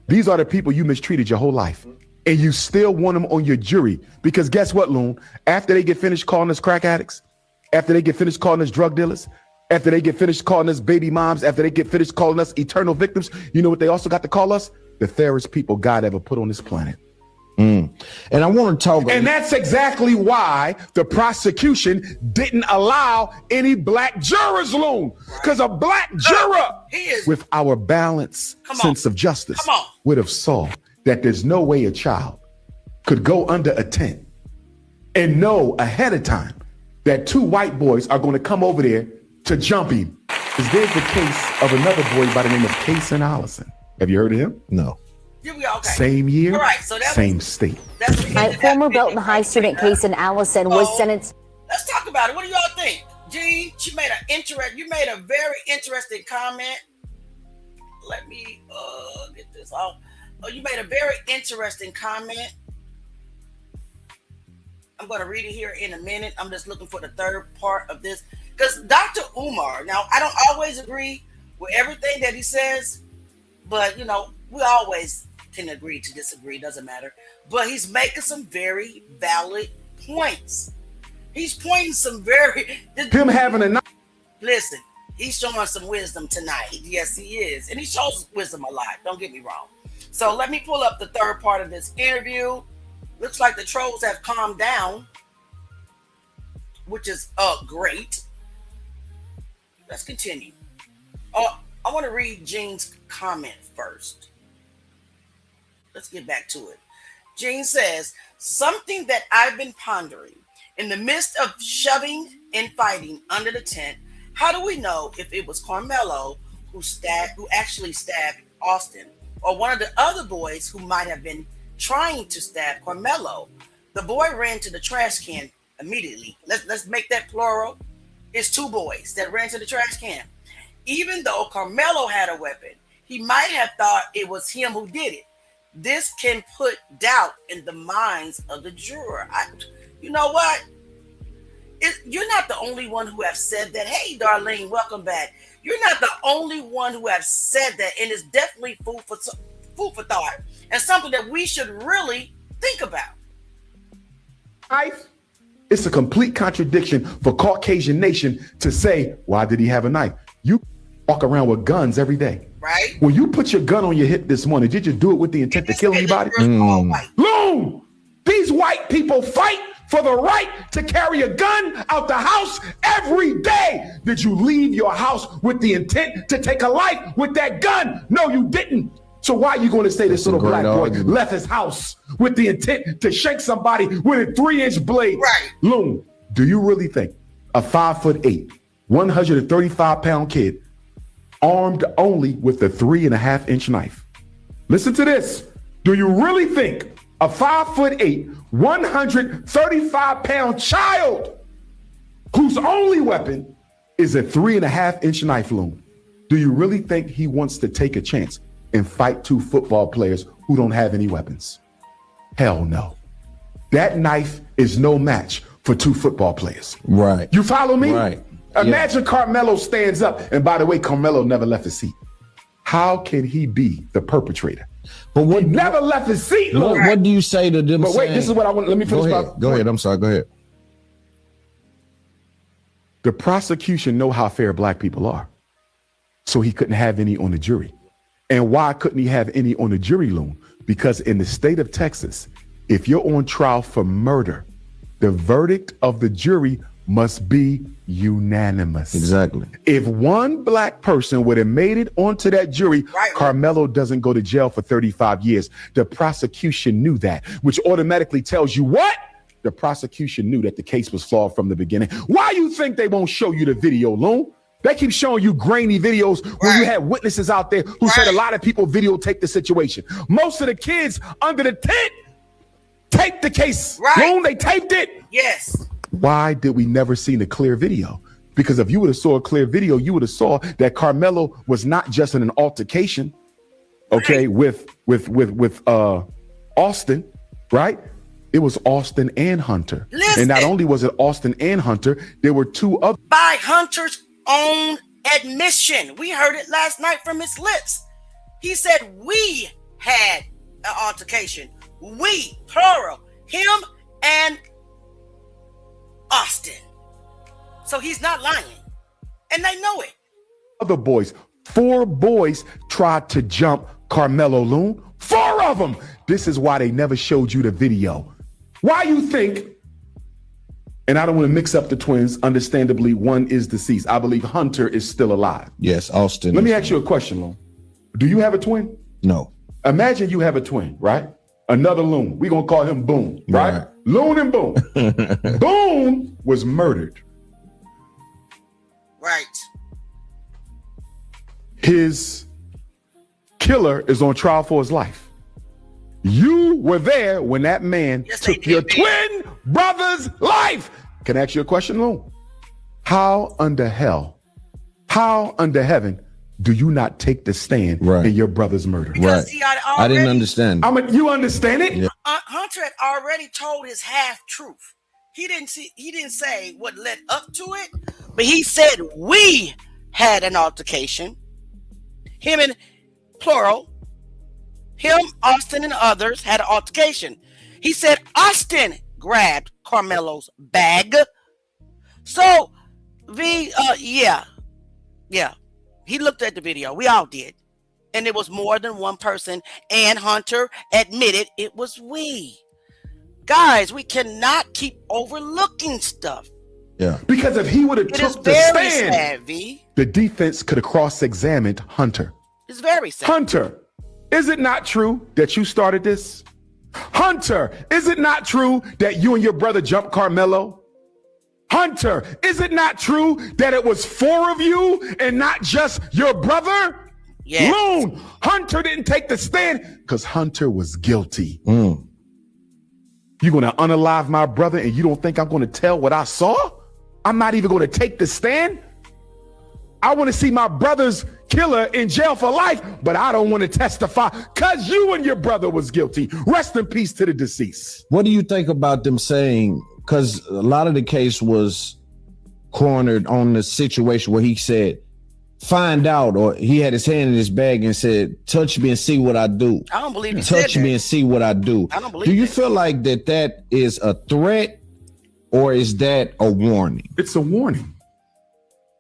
These are the people you mistreated your whole life, and you still want them on your jury because guess what, Loon? After they get finished calling us crack addicts, after they get finished calling us drug dealers, after they get finished calling us baby moms, after they get finished calling us eternal victims, you know what they also got to call us? The fairest people God ever put on this planet. And I want to talk. And that's exactly why the prosecution didn't allow any black jurors, Loon. Because a black juror with our balanced sense of justice would have saw that there's no way a child could go under a tent and know ahead of time that 2 white boys are going to come over there to jump him. Because there's the case of another boy by the name of Kason Allison. Have you heard of him? No. Here we go. Okay. Same year, All right, so that same was, state. That's the end of Former that Belton High student Kason Allison was sentenced. Let's talk about it. What do y'all think? Gene, you made a very interesting comment. Let me get this off. Oh, you made a very interesting comment. I'm going to read it here in a minute. I'm just looking for the third part of this. Because Dr. Umar, now I don't always agree with everything that he says, but you know, we always can agree to disagree, doesn't matter. But he's making some very valid points. He's pointing some very Him having a listen, he's showing some wisdom tonight. Yes, he is. And he shows wisdom a lot. Don't get me wrong. So let me pull up the third part of this interview. Looks like the trolls have calmed down, which is great. Let's continue. I want to read Gene's comment first. Let's get back to it. Gene says, something that I've been pondering. In the midst of shoving and fighting under the tent, how do we know if it was Karmelo who actually stabbed Austin, or one of the other boys who might have been trying to stab Karmelo? The boy ran to the trash can immediately. Let's make that plural. It's 2 boys that ran to the trash can. Even though Karmelo had a weapon, he might have thought it was him who did it. This can put doubt in the minds of the juror. You know what? You're not the only one who have said that. Hey, Darlene, welcome back. You're not the only one who have said that, and it's definitely food for thought and something that we should really think about. Knife? It's a complete contradiction for Caucasian nation to say, why did he have a knife? You walk around with guns every day. Right? When you put your gun on your hip this morning, did you do it with the intent to kill anybody? Loon! These white people fight for the right to carry a gun out the house every day. Did you leave your house with the intent to take a life with that gun? No, you didn't. So why are you going to say this little black boy left his house with the intent to shake somebody with a 3-inch blade? Right. Loon, do you really think a 5'8", 135-pound kid armed only with a 3.5-inch knife? Listen to this. Do you really think a 5'8", 135-pound child whose only weapon is a 3.5-inch knife, Loon? Do you really think he wants to take a chance and fight 2 football players who don't have any weapons? Hell no. That knife is no match for 2 football players. Right. You follow me? Right. Imagine Karmelo stands up, and by the way, Karmelo never left his seat. How can he be the perpetrator? But what he never left his seat. What do you say to them? But wait, this is what I want. Let me finish. Go ahead. I'm sorry. Go ahead. The prosecution know how fair black people are, so he couldn't have any on the jury. And why couldn't he have any on the jury, Loon? Because in the state of Texas, if you're on trial for murder, the verdict of the jury must be unanimous. Exactly. If one black person would have made it onto that jury, Karmelo doesn't go to jail for 35 years. The prosecution knew that, which automatically tells you what? The prosecution knew that the case was flawed from the beginning. Why you think they won't show you the video, Loon? They keep showing you grainy videos where you had witnesses out there who said a lot of people videotape the situation. Most of the kids under the tent taped the case. Loon, they taped it. Yes. Why did we never see the clear video? Because if you would have saw a clear video, you would have saw that Karmelo was not just in an altercation, okay, with Austin, right? It was Austin and Hunter. Listen. And not only was it Austin and Hunter, there were 2 other. By Hunter's own admission. We heard it last night from his lips. He said we had an altercation. We, plural, him and Austin. So he's not lying. And they know it. Other boys, 4 boys tried to jump Karmelo, Loon. 4 of them. This is why they never showed you the video. Why you think, and I don't want to mix up the twins, understandably, one is deceased. I believe Hunter is still alive. Yes, Austin. Let me ask you a question, Loon. Do you have a twin? No. Imagine you have a twin, right? Another Loon. We're going to call him Boom, right? Loon and Boone. Boone was murdered. Right. His killer is on trial for his life. You were there when that man took your twin brother's life. Can I ask you a question, Loon? How under heaven do you not take the stand in your brother's murder? Because he had already, I didn't understand. You understand it? Yeah. Hunter had already told his half truth. He didn't say what led up to it, but he said we had an altercation. Him and plural. Him, Austin, and others had an altercation. He said Austin grabbed Karmelo's bag. So, yeah. He looked at the video. We all did. And it was more than one person. And Hunter admitted it was we. Guys, we cannot keep overlooking stuff. Yeah. Because if he would have took the stand, sad, V. the defense could have cross-examined Hunter. It's very sad. Hunter, is it not true that you started this? Hunter, is it not true that you and your brother jumped Karmelo? Hunter, is it not true that it was 4 of you and not just your brother? Yes. Loon, Hunter didn't take the stand because Hunter was guilty. You're going to unalive my brother and you don't think I'm going to tell what I saw? I'm not even going to take the stand. I want to see my brother's killer in jail for life, but I don't want to testify because you and your brother was guilty. Rest in peace to the deceased. What do you think about them saying, because a lot of the case was cornered on the situation where he said, find out, or he had his hand in his bag and said, touch me and see what I do. I don't believe he said Touch me and see what I do. I don't believe Do you that. feel like that is a threat or is that a warning? It's a warning.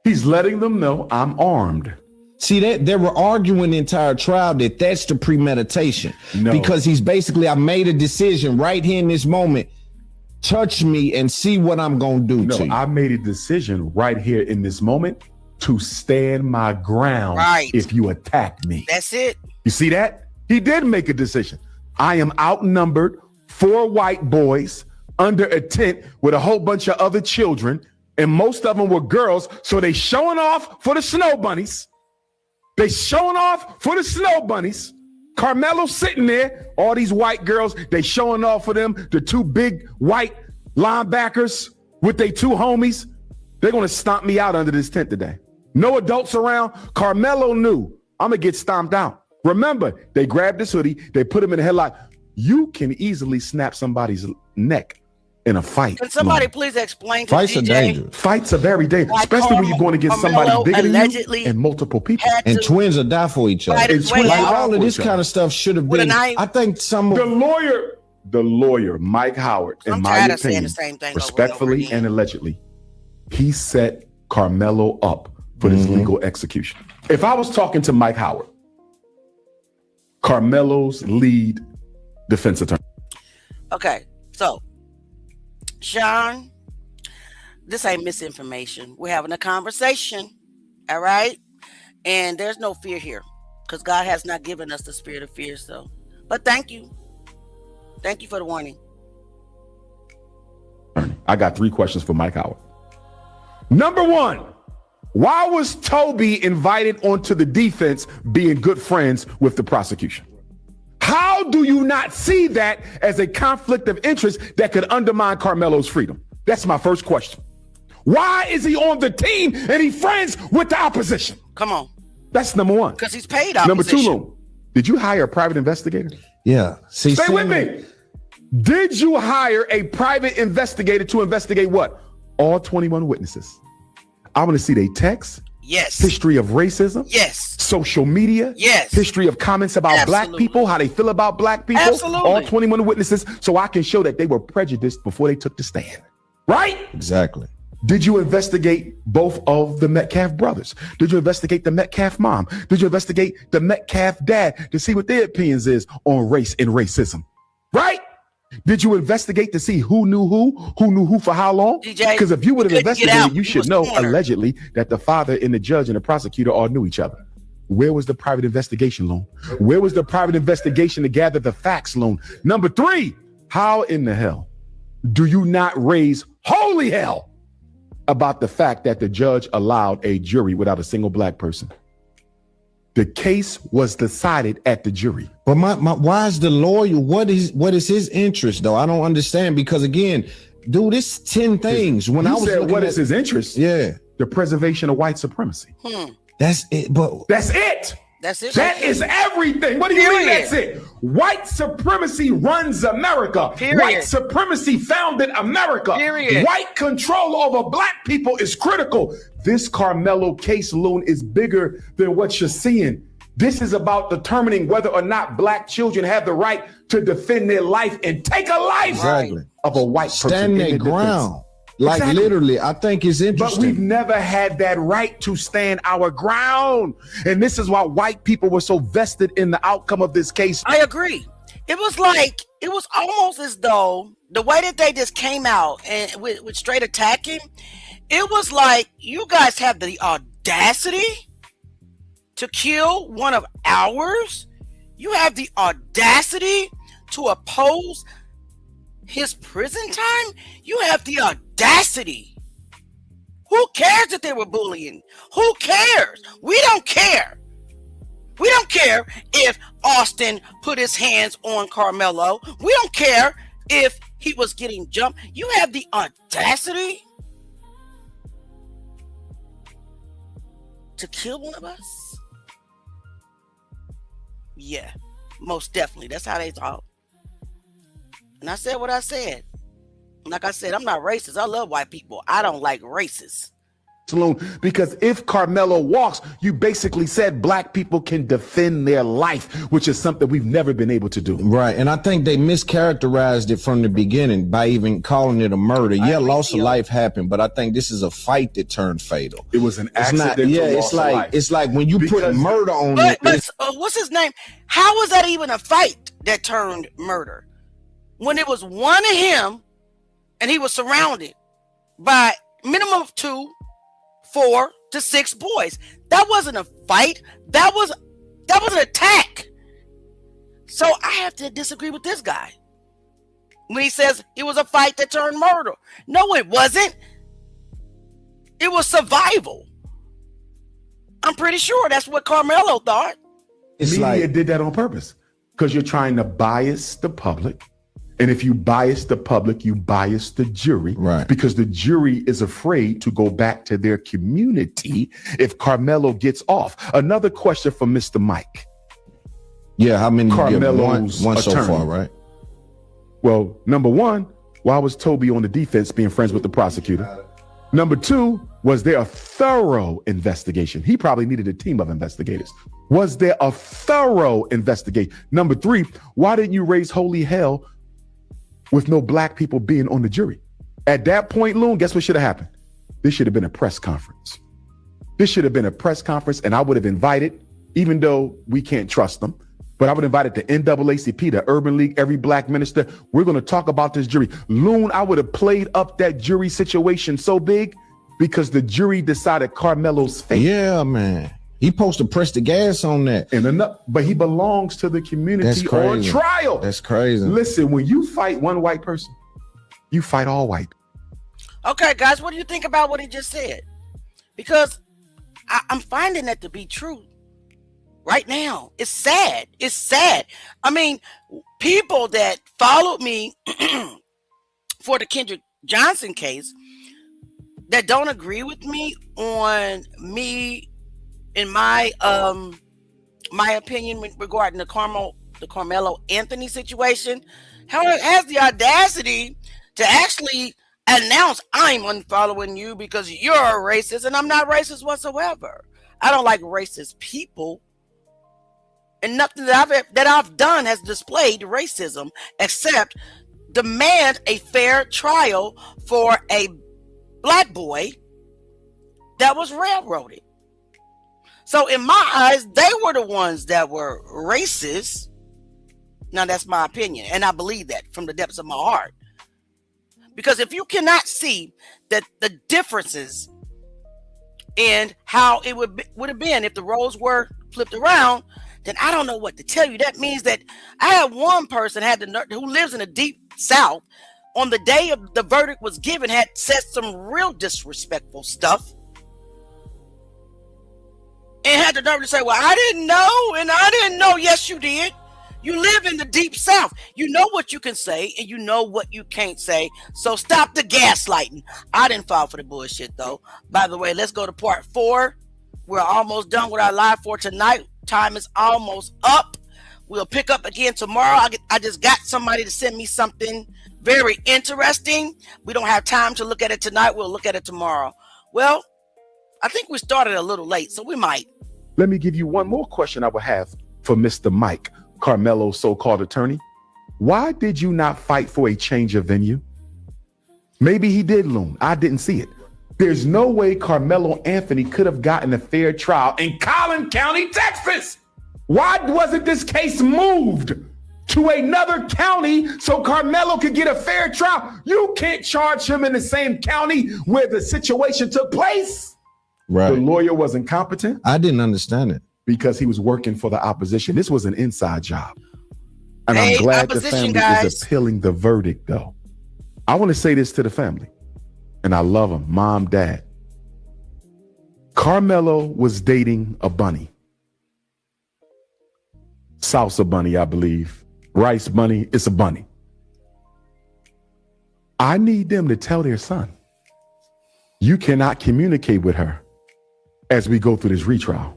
He's letting them know I'm armed. See, that they were arguing the entire trial that that's the premeditation. No. Because he's basically, I made a decision right here in this moment. Touch me and see what I'm going to do to you. I made a decision right here in this moment to stand my ground if you attack me. That's it. You see that? He did make a decision. I am outnumbered, 4 white boys under a tent with a whole bunch of other children, and most of them were girls, so they showing off for the snow bunnies. They showing off for the snow bunnies. Karmelo sitting there, all these white girls, they showing off for them, the 2 big white linebackers with their 2 homies. They're going to stomp me out under this tent today. No adults around. Karmelo knew I'm going to get stomped out. Remember, they grabbed this hoodie, they put him in a headlock. You can easily snap somebody's neck in a fight. Can somebody please explain to Fights DJ? are dangerous. Fights are very dangerous, especially when you're going against somebody bigger than you and multiple people. And twins will die for each other. Like all of this kind of stuff should have been. I think some the lawyer, Mike Howard, in my opinion, respectfully and allegedly, he set Karmelo up for this legal execution. If I was talking to Mike Howard, Karmelo's lead defense attorney. Okay, so Sean, this ain't misinformation. We're having a conversation, all right? And there's no fear here because God has not given us the spirit of fear. So, but thank you. Thank you for the warning. I got 3 questions for Mike Howard. Number 1, why was Toby invited onto the defense being good friends with the prosecution? How do you not see that as a conflict of interest that could undermine Karmelo's freedom? That's my first question. Why is he on the team and he's friends with the opposition? Come on. That's number 1. Because he's paid Number opposition. 2, Loon, did you hire a private investigator? Yeah. See, Stay with me. Did you hire a private investigator to investigate what? All 21 witnesses. I want to see their texts. Yes. History of racism. Yes. Social media. Yes. History of comments about black people, how they feel about black people. Absolutely. All 21 witnesses, so I can show that they were prejudiced before they took the stand. Right? Exactly. Did you investigate both of the Metcalf brothers? Did you investigate the Metcalf mom? Did you investigate the Metcalf dad to see what their opinions is on race and racism? Right? Did you investigate to see who knew who for how long? Because if you would have investigated, you should know allegedly that the father and the judge and the prosecutor all knew each other. Where was the private investigation, Loon? Where was the private investigation to gather the facts, Loon? Number 3, how in the hell do you not raise holy hell about the fact that the judge allowed a jury without a single black person? The case was decided at the jury. But why is the lawyer? What is his interest though? I don't understand, because again, dude, it's 10 things. When I was said, what is his interest? Yeah, the preservation of white supremacy. That's it. But that's it. That's it. That is everything. What do you mean that's it? White supremacy runs America. Period. White supremacy founded America. Period. White control over black people is critical. This Karmelo case, Loon, is bigger than what you're seeing. This is about determining whether or not black children have the right to defend their life and take a life of a white person. Stand their ground. Like literally, I think it's interesting. But we've never had that right to stand our ground. And this is why white people were so vested in the outcome of this case. I agree. It was almost as though the way that they just came out and with straight attacking, it was like, you guys have the audacity to kill one of ours. You have the audacity to oppose his prison time. You have the audacity. Who cares if they were bullying? Who cares? We don't care. We don't care if Austin put his hands on Karmelo. We don't care if he was getting jumped. You have the audacity to kill one of us? Yeah, most definitely. That's how they talk. And I said what I said. Like I said, I'm not racist. I love white people. I don't like racists. Because if Karmelo walks, you basically said black people can defend their life, which is something we've never been able to do. Right. And I think they mischaracterized it from the beginning by even calling it a murder. Yeah, loss of life happened, but I think this is a fight that turned fatal. It was an accidental loss of life. It's like when you put murder on but, it. But what's his name? How was that even a fight that turned murder? When it was one of him and he was surrounded by minimum of 2, 4 to 6 boys. That wasn't a fight. That was an attack. So I have to disagree with this guy when he says it was a fight that turned murder. No, it wasn't. It was survival. I'm pretty sure that's what Karmelo thought. Media did that on purpose because you're trying to bias the public. And if you bias the public, you bias the jury, right? Because the jury is afraid to go back to their community if Karmelo gets off. Another question from Mr. Mike. Yeah, how many? Karmelo's one so attorney. far, right? Well, number one, why was Toby on the defense being friends with the prosecutor? Number two, was there a thorough investigation? He probably needed a team of investigators. Was there a thorough investigation? Number three, why didn't you raise holy hell with no black people being on the jury? At that point, Loon, guess what should have happened? This should have been a press conference. This should have been a press conference, and I would have invited, even though we can't trust them, but I would have invited the NAACP, the Urban League, every black minister. We're going to talk about this jury. Loon, I would have played up that jury situation so big because the jury decided Karmelo's fate. Yeah, man. He supposed to press the gas on that. But he belongs to the community on trial. That's crazy. Listen, when you fight one white person, you fight all white. Okay, guys, what do you think about what he just said? Because I'm finding that to be true right now. It's sad. It's sad. I mean, people that followed me for the Kendrick Johnson case that don't agree with me on me in my opinion regarding the Karmelo Anthony situation, has the audacity to actually announce, I'm unfollowing you because you're a racist, and I'm not racist whatsoever. I don't like racist people, and nothing that I've done has displayed racism except demand a fair trial for a black boy that was railroaded. So in my eyes, they were the ones that were racist. Now that's my opinion, and I believe that from the depths of my heart. Because if you cannot see that the differences in how it would have been if the roles were flipped around, then I don't know what to tell you. That means that I had one person who lives in the deep South on the day of the verdict was given, had said some real disrespectful stuff. And had the nerve to say, well, I didn't know, and I didn't know. Yes, you did. You live in the deep South. You know what you can say, and you know what you can't say. So stop the gaslighting. I didn't fall for the bullshit, though. By the way, let's go to part 4. We're almost done with our live for tonight. Time is almost up. We'll pick up again tomorrow. I just got somebody to send me something very interesting. We don't have time to look at it tonight. We'll look at it tomorrow. Well, I think we started a little late, so we might. Let me give you one more question I would have for Mr. Mike, Karmelo's so-called attorney. Why did you not fight for a change of venue? Maybe he did, Loon. I didn't see it. There's no way Karmelo Anthony could have gotten a fair trial in Collin County, Texas. Why wasn't this case moved to another county so Karmelo could get a fair trial? You can't charge him in the same county where the situation took place. Right. The lawyer was incompetent. I didn't understand it. Because he was working for the opposition. This was an inside job. And I'm glad the family is appealing the verdict, though. I want to say this to the family. And I love them, mom, dad. Karmelo was dating a bunny. Salsa bunny, I believe. Rice bunny, it's a bunny. I need them to tell their son, you cannot communicate with her as we go through this retrial.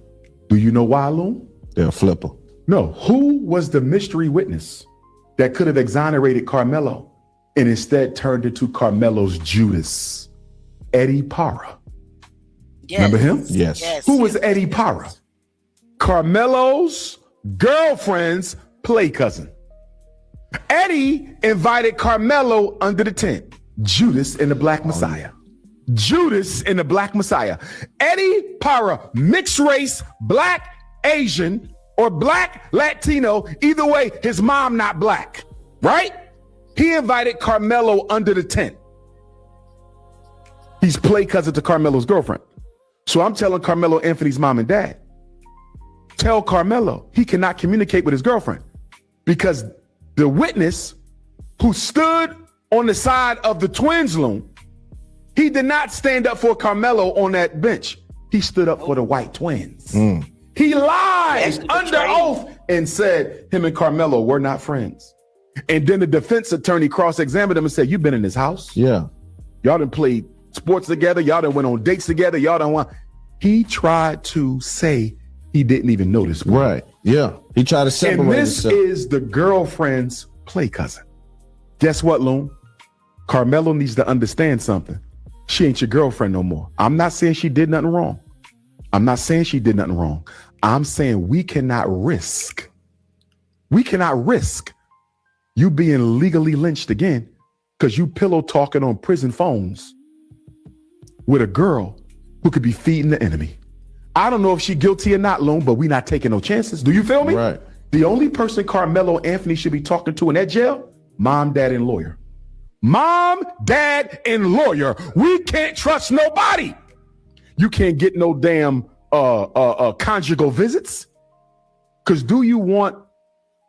Do you know why, Loon? They're a flipper. No. Who was the mystery witness that could have exonerated Karmelo and instead turned into Carmelo's Judas? Eddie Parra. Yes. Remember him? Yes. Who was Eddie Parra? Karmelo's girlfriend's play cousin. Eddie invited Karmelo under the tent. Judas and the Black Messiah. Judas in the Black Messiah. Eddie Parra, mixed race, black, Asian, or black, Latino. Either way, his mom not black, right? He invited Karmelo under the tent. He's play cousin to Karmelo's girlfriend. So I'm telling Karmelo Anthony's mom and dad, tell Karmelo he cannot communicate with his girlfriend because the witness who stood on the side of the twins, Loon, he did not stand up for Karmelo on that bench. He stood up for the white twins. He lied under oath and said him and Karmelo were not friends. And then the defense attorney cross-examined him and said, you've been in this house. Yeah. Y'all done played sports together. Y'all done went on dates together. Y'all done won. He tried to say he didn't even know this. Right. Yeah. He tried to separate And this himself. is the girlfriend's play cousin. Guess what, Loon? Karmelo needs to understand something. She ain't your girlfriend no more. I'm not saying she did nothing wrong. I'm not saying she did nothing wrong. I'm saying we cannot risk you being legally lynched again because you pillow talking on prison phones with a girl who could be feeding the enemy. I don't know if she's guilty or not, Loon, but we not taking no chances. Do you feel me? Right. The only person Karmelo Anthony should be talking to in that jail, mom, dad, and lawyer. Mom, dad, and lawyer. We can't trust nobody. You can't get no damn conjugal visits. Because do you want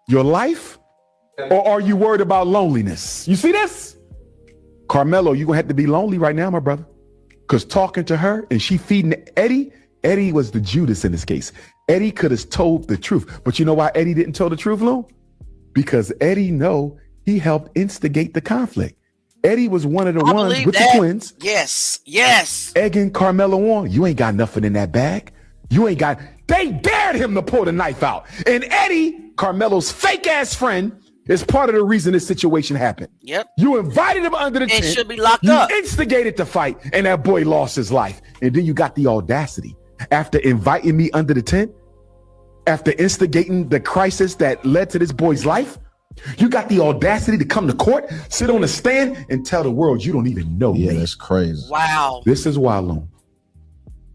your life or are you worried about loneliness? You see this? Karmelo, you're going to have to be lonely right now, my brother. Because talking to her and she feeding Eddie was the Judas in this case. Eddie could have told the truth. But you know why Eddie didn't tell the truth, Lou? Because Eddie know he helped instigate the conflict. Eddie was one of the ones with the twins. Yes. Egging Karmelo on. You ain't got nothing in that bag. They dared him to pull the knife out. And Eddie, Karmelo's fake ass friend, is part of the reason this situation happened. Yep. You invited him under the tent. And should be locked up. You instigated the fight, and that boy lost his life. And then you got the audacity, after inviting me under the tent, after instigating the crisis that led to this boy's life, you got the audacity to come to court, sit on a stand, and tell the world you don't even know me. Yeah, that's crazy. Wow. This is why, Loon.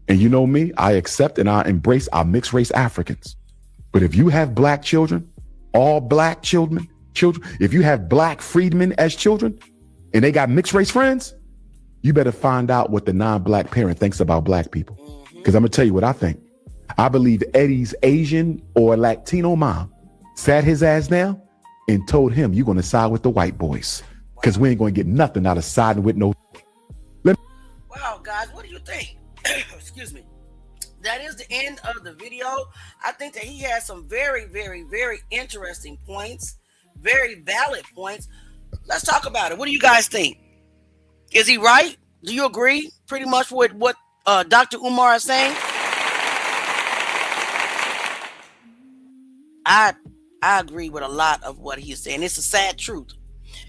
And you know me, I accept and I embrace our mixed race Africans. But if you have black children, all black children, if you have black freedmen as children, and they got mixed race friends, you better find out what the non-black parent thinks about black people. Because I'm going to tell you what I think. I believe Eddie's Asian or Latino mom sat his ass down and told him, you're going to side with the white boys. because we ain't going to get nothing out of siding with no. Wow, guys, what do you think? Excuse me. That is the end of the video. I think that he has some very, very, very interesting points, very valid points. Let's talk about it. What do you guys think? Is he right? Do you agree pretty much with what Dr. Umar is saying? I agree with a lot of what he's saying. It's a sad truth.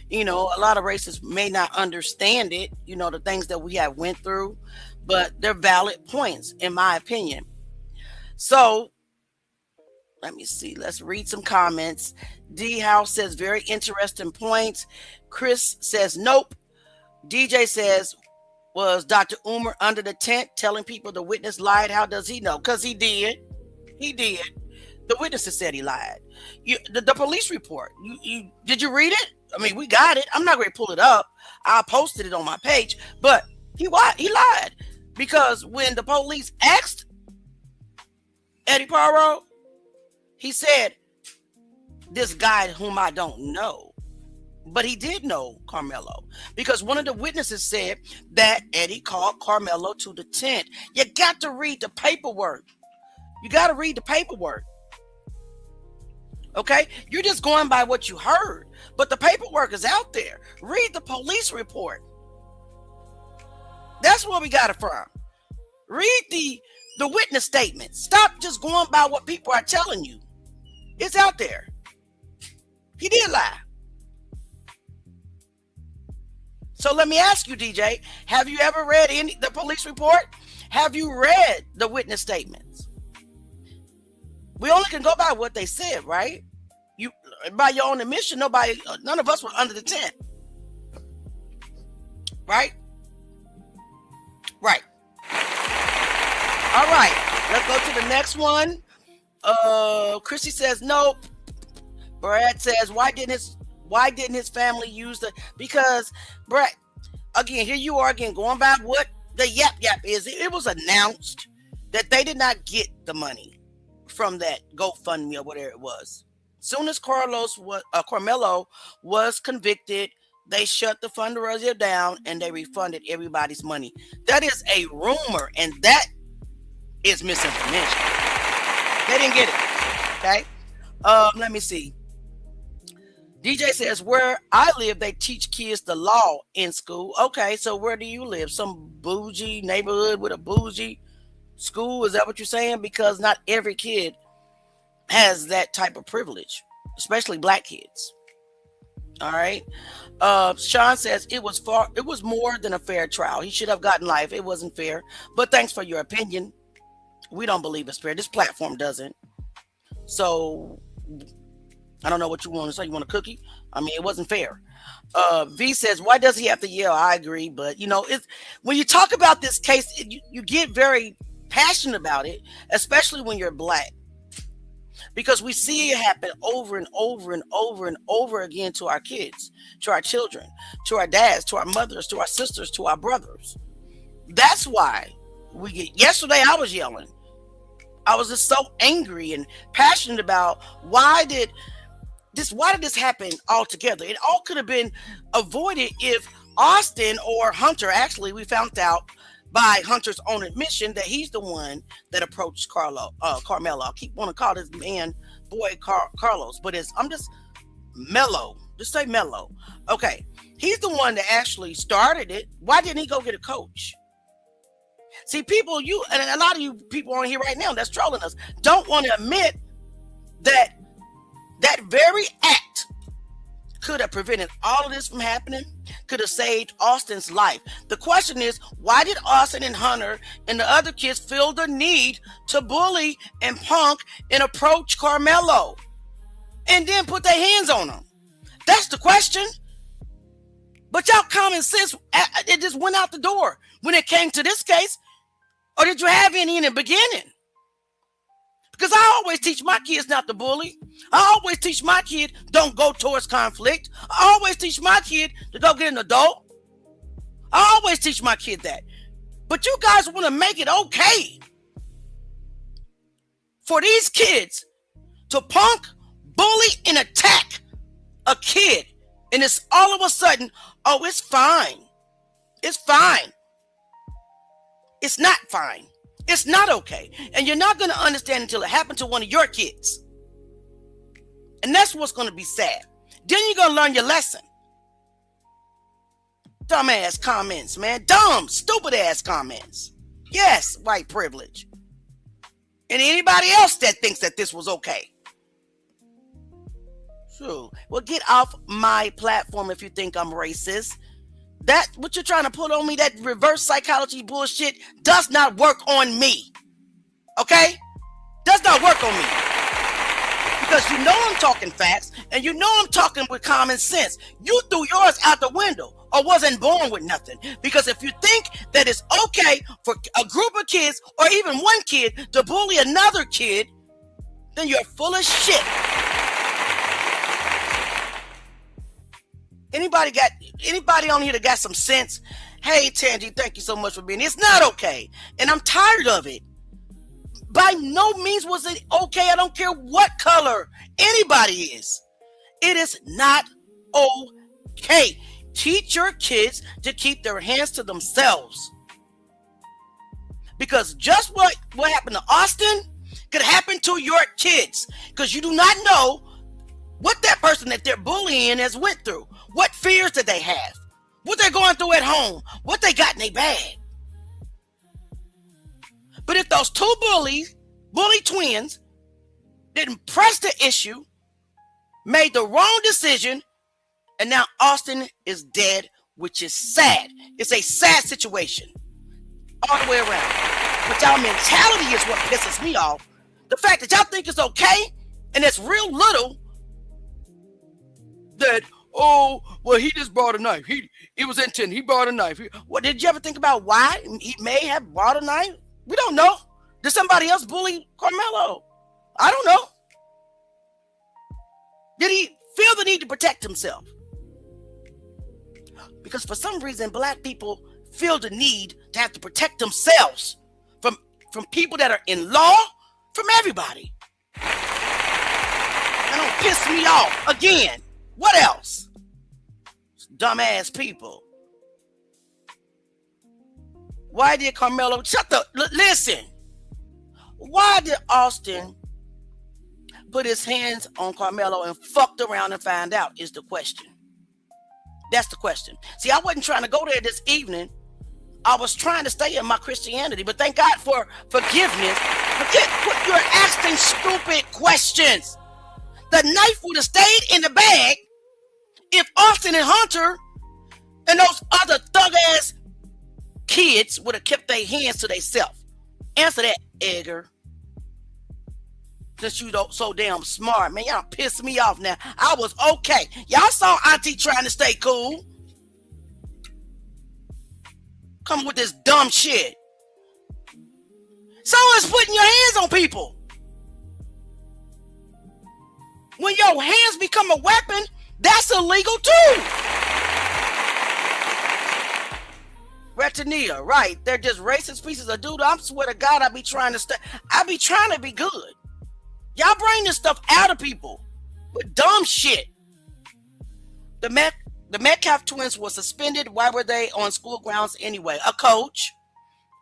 You know, a lot of racists may not understand it, you know, the things that we have went through, but they're valid points, in my opinion. So, let me see. Let's read some comments. D House says, very interesting points. Chris says, nope. DJ says, was Dr. Umar under the tent telling people the witness lied? How does he know? Because he did. He did. The witnesses said he lied. The police report. Did you read it? I mean, we got it. I'm not going to pull it up. I posted it on my page. But he lied. Because when the police asked Eddie Parra, he said, this guy whom I don't know. But he did know Karmelo. Because one of the witnesses said that Eddie called Karmelo to the tent. You got to read the paperwork. You got to read the paperwork. Okay? You're just going by what you heard. But the paperwork is out there. Read the police report. That's where we got it from. Read the witness statement. Stop just going by what people are telling you. It's out there. He did lie. So let me ask you, DJ, have you ever read the police report? Have you read the witness statements? We only can go by what they said, right? You, by your own admission, none of us were under the tent. Right? Right. All right. Let's go to the next one. Chrissy says, nope. Brad says, why didn't his family use because Brad, again, here you are again going by what the yap is. It was announced that they did not get the money from that GoFundMe or whatever it was. Soon as Karmelo was convicted, they shut the fundraiser down and they refunded everybody's money. That is a rumor, and that is misinformation. They didn't get it. Okay. Let me see. DJ says, where I live, they teach kids the law in school. Okay, so where do you live? Some bougie neighborhood with a bougie school? Is that what you're saying? Because not every kid has that type of privilege, especially black kids. All right. Sean says it was more than a fair trial. He should have gotten life. It wasn't fair. But thanks for your opinion. We don't believe it's fair. This platform doesn't. So I don't know what you want to say. You want a cookie? I mean, it wasn't fair. V says, why does he have to yell? I agree. But, you know, when you talk about this case, you get very passionate about it, especially when you're black. Because we see it happen over and over and over and over again to our kids, to our children, to our dads, to our mothers, to our sisters, to our brothers. That's why we get. Yesterday, I was yelling. I was just so angry and passionate about why did this happen altogether? It all could have been avoided if Austin or Hunter, actually, we found out by Hunter's own admission that he's the one that approached Karmelo. I keep wanting to call this man boy Carlos, but I'm just Mello. Just say Mello. Okay. He's the one that actually started it. Why didn't he go get a coach? See, people, and a lot of you people on here right now that's trolling us don't want to admit that very act could have prevented all of this from happening, could have saved Austin's life. The question is, why did Austin and Hunter and the other kids feel the need to bully and punk and approach Karmelo and then put their hands on him? That's the question. But y'all common sense, it just went out the door when it came to this case. Or did you have any in the beginning? Because I always teach my kids not to bully. I always teach my kid don't go towards conflict. I always teach my kid to go get an adult. I always teach my kid that. But you guys want to make it okay for these kids to punk, bully, and attack a kid And it's all of a sudden, oh, it's fine. It's fine. It's not fine. It's not okay. And you're not going to understand until it happened to one of your kids. And that's what's going to be sad. Then you're going to learn your lesson. Dumbass comments, man. Dumb, stupid ass comments. Yes, white privilege. And anybody else that thinks that this was okay. So, well, get off my platform if you think I'm racist. That, what you're trying to put on me, that reverse psychology bullshit, does not work on me. Okay? Does not work on me. Because you know I'm talking facts, and you know I'm talking with common sense. You threw yours out the window, or wasn't born with nothing. Because if you think that it's okay for a group of kids, or even one kid, to bully another kid, then you're full of shit. Anybody on here that got some sense? Hey, Tangy, thank you so much for being here. It's not okay. And I'm tired of it. By no means was it okay. I don't care what color anybody is. It is not okay. Teach your kids to keep their hands to themselves. Because just what happened to Austin could happen to your kids. Because you do not know what that person that they're bullying has went through. What fears did they have? What they're going through at home? What they got in their bag? But if those two bully twins didn't press the issue, made the wrong decision, and now Austin is dead, which is sad. It's a sad situation all the way around. But y'all mentality is what pisses me off. The fact that y'all think it's okay, and it's real little that, oh, well, he just brought a knife. He was intending. He brought a knife. Well, did you ever think about why he may have brought a knife? We don't know. Did somebody else bully Karmelo? I don't know. Did he feel the need to protect himself? Because for some reason, black people feel the need to have to protect themselves from people that are in law, from everybody. That don't piss me off. Again, what else? Dumbass people. Why did Karmelo, listen. Why did Austin put his hands on Karmelo and fucked around and find out is the question. That's the question. See, I wasn't trying to go there this evening. I was trying to stay in my Christianity, but thank God for forgiveness. You're asking stupid questions. The knife would have stayed in the bag if Austin and Hunter and those other thug-ass kids would have kept their hands to themselves. Answer that, Edgar. Since you don't so damn smart, man, y'all piss me off now. I was okay. Y'all saw Auntie trying to stay cool. Come with this dumb shit. Someone's putting your hands on people. When your hands become a weapon, that's illegal too. Retinia, right? They're just racist pieces of dude. I swear to God, I be trying to be good. Y'all bring this stuff out of people with dumb shit. The Metcalf twins were suspended. Why were they on school grounds anyway? A coach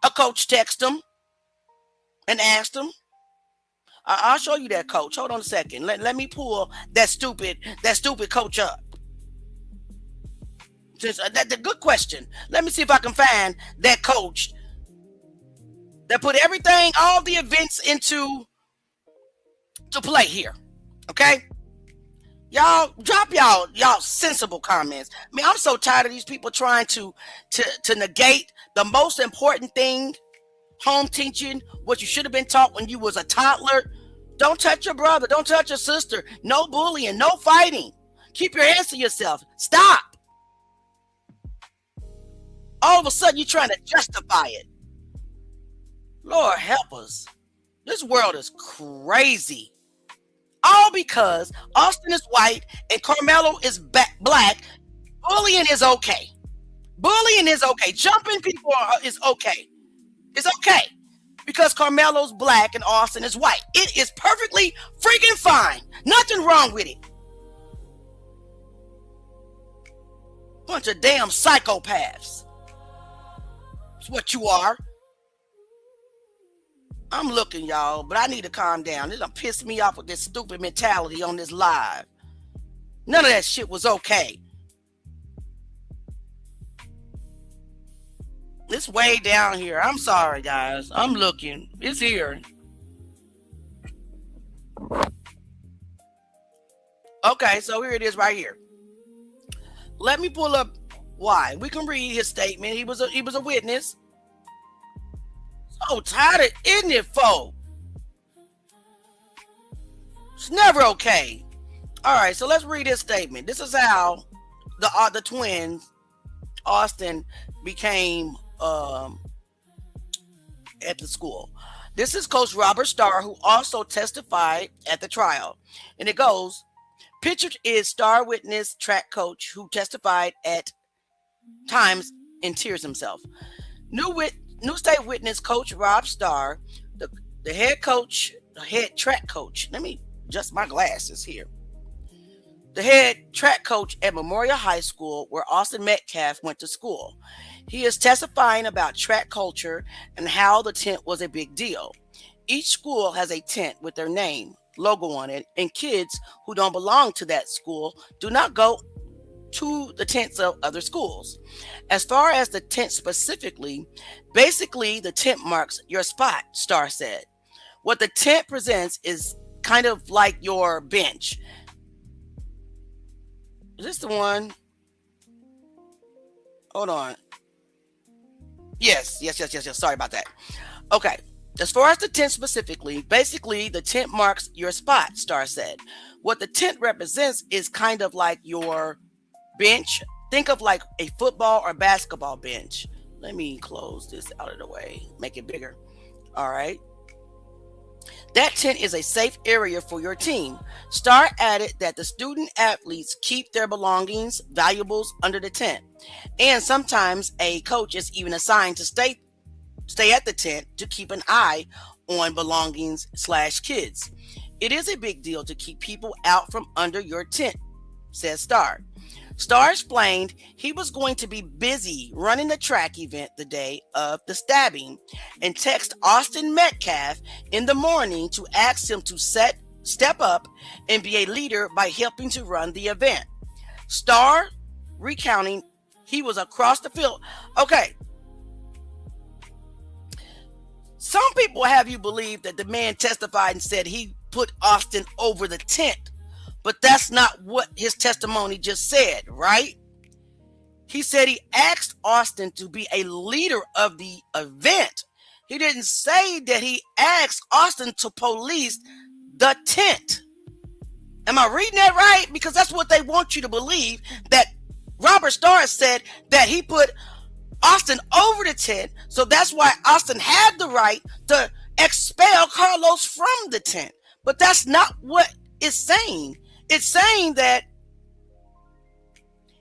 texted them and asked them. I'll show you that coach. Hold on a second. Let me pull that stupid coach up. That's a good question. Let me see if I can find that coach that put everything, all the events into play here. Okay? Y'all drop y'all sensible comments. I mean, I'm so tired of these people trying to negate the most important thing, home teaching, what you should have been taught when you was a toddler. Don't touch your brother. Don't touch your sister. No bullying. No fighting. Keep your hands to yourself. Stop. All of a sudden, you're trying to justify it. Lord help us. This world is crazy. All because Austin is white and Karmelo is black. Bullying is okay. Bullying is okay. Jumping people is okay. It's okay. Because Karmelo's black and Austin is white. It is perfectly freaking fine. Nothing wrong with it. Bunch of damn psychopaths. That's what you are. I'm looking, y'all, but I need to calm down. It done pissed me off with this stupid mentality on this live. None of that shit was okay. It's way down here. I'm sorry, guys. I'm looking. It's here. Okay, so here it is right here. Let me pull up why. We can read his statement. He was a witness. So tired of, isn't it, folk? It's never okay. All right, so let's read his statement. This is how the twins, Austin, became at the school. This is Coach Robert Starr, who also testified at the trial. And it goes, pictured is Starr witness track coach who testified at times in tears himself. New state witness Coach Rob Starr, the head track coach. Let me adjust my glasses here. The head track coach at Memorial High School, where Austin Metcalf went to school. He is testifying about track culture and how the tent was a big deal. Each school has a tent with their name, logo on it, and kids who don't belong to that school do not go to the tents of other schools. As far as the tent specifically, basically the tent marks your spot, Starr said. What the tent presents is kind of like your bench. Is this the one? Hold on. Yes. Sorry about that. Okay. As far as the tent specifically, basically the tent marks your spot, Starr said. What the tent represents is kind of like your bench. Think of like a football or basketball bench. Let me close this out of the way, make it bigger. All right. That tent is a safe area for your team. Starr added that the student athletes keep their belongings, valuables under the tent. And sometimes a coach is even assigned to stay at the tent to keep an eye on belongings / kids. It is a big deal to keep people out from under your tent, says Starr. Starr explained he was going to be busy running the track event the day of the stabbing and text Austin Metcalf in the morning to ask him to step up and be a leader by helping to run the event. Starr recounting he was across the field. Okay. Some people have you believe that the man testified and said he put Austin over the tent. But that's not what his testimony just said, right? He said he asked Austin to be a leader of the event. He didn't say that he asked Austin to police the tent. Am I reading that right? Because that's what they want you to believe, that Robert Starr said that he put Austin over the tent. So that's why Austin had the right to expel Carlos from the tent. But that's not what it's saying. It's saying that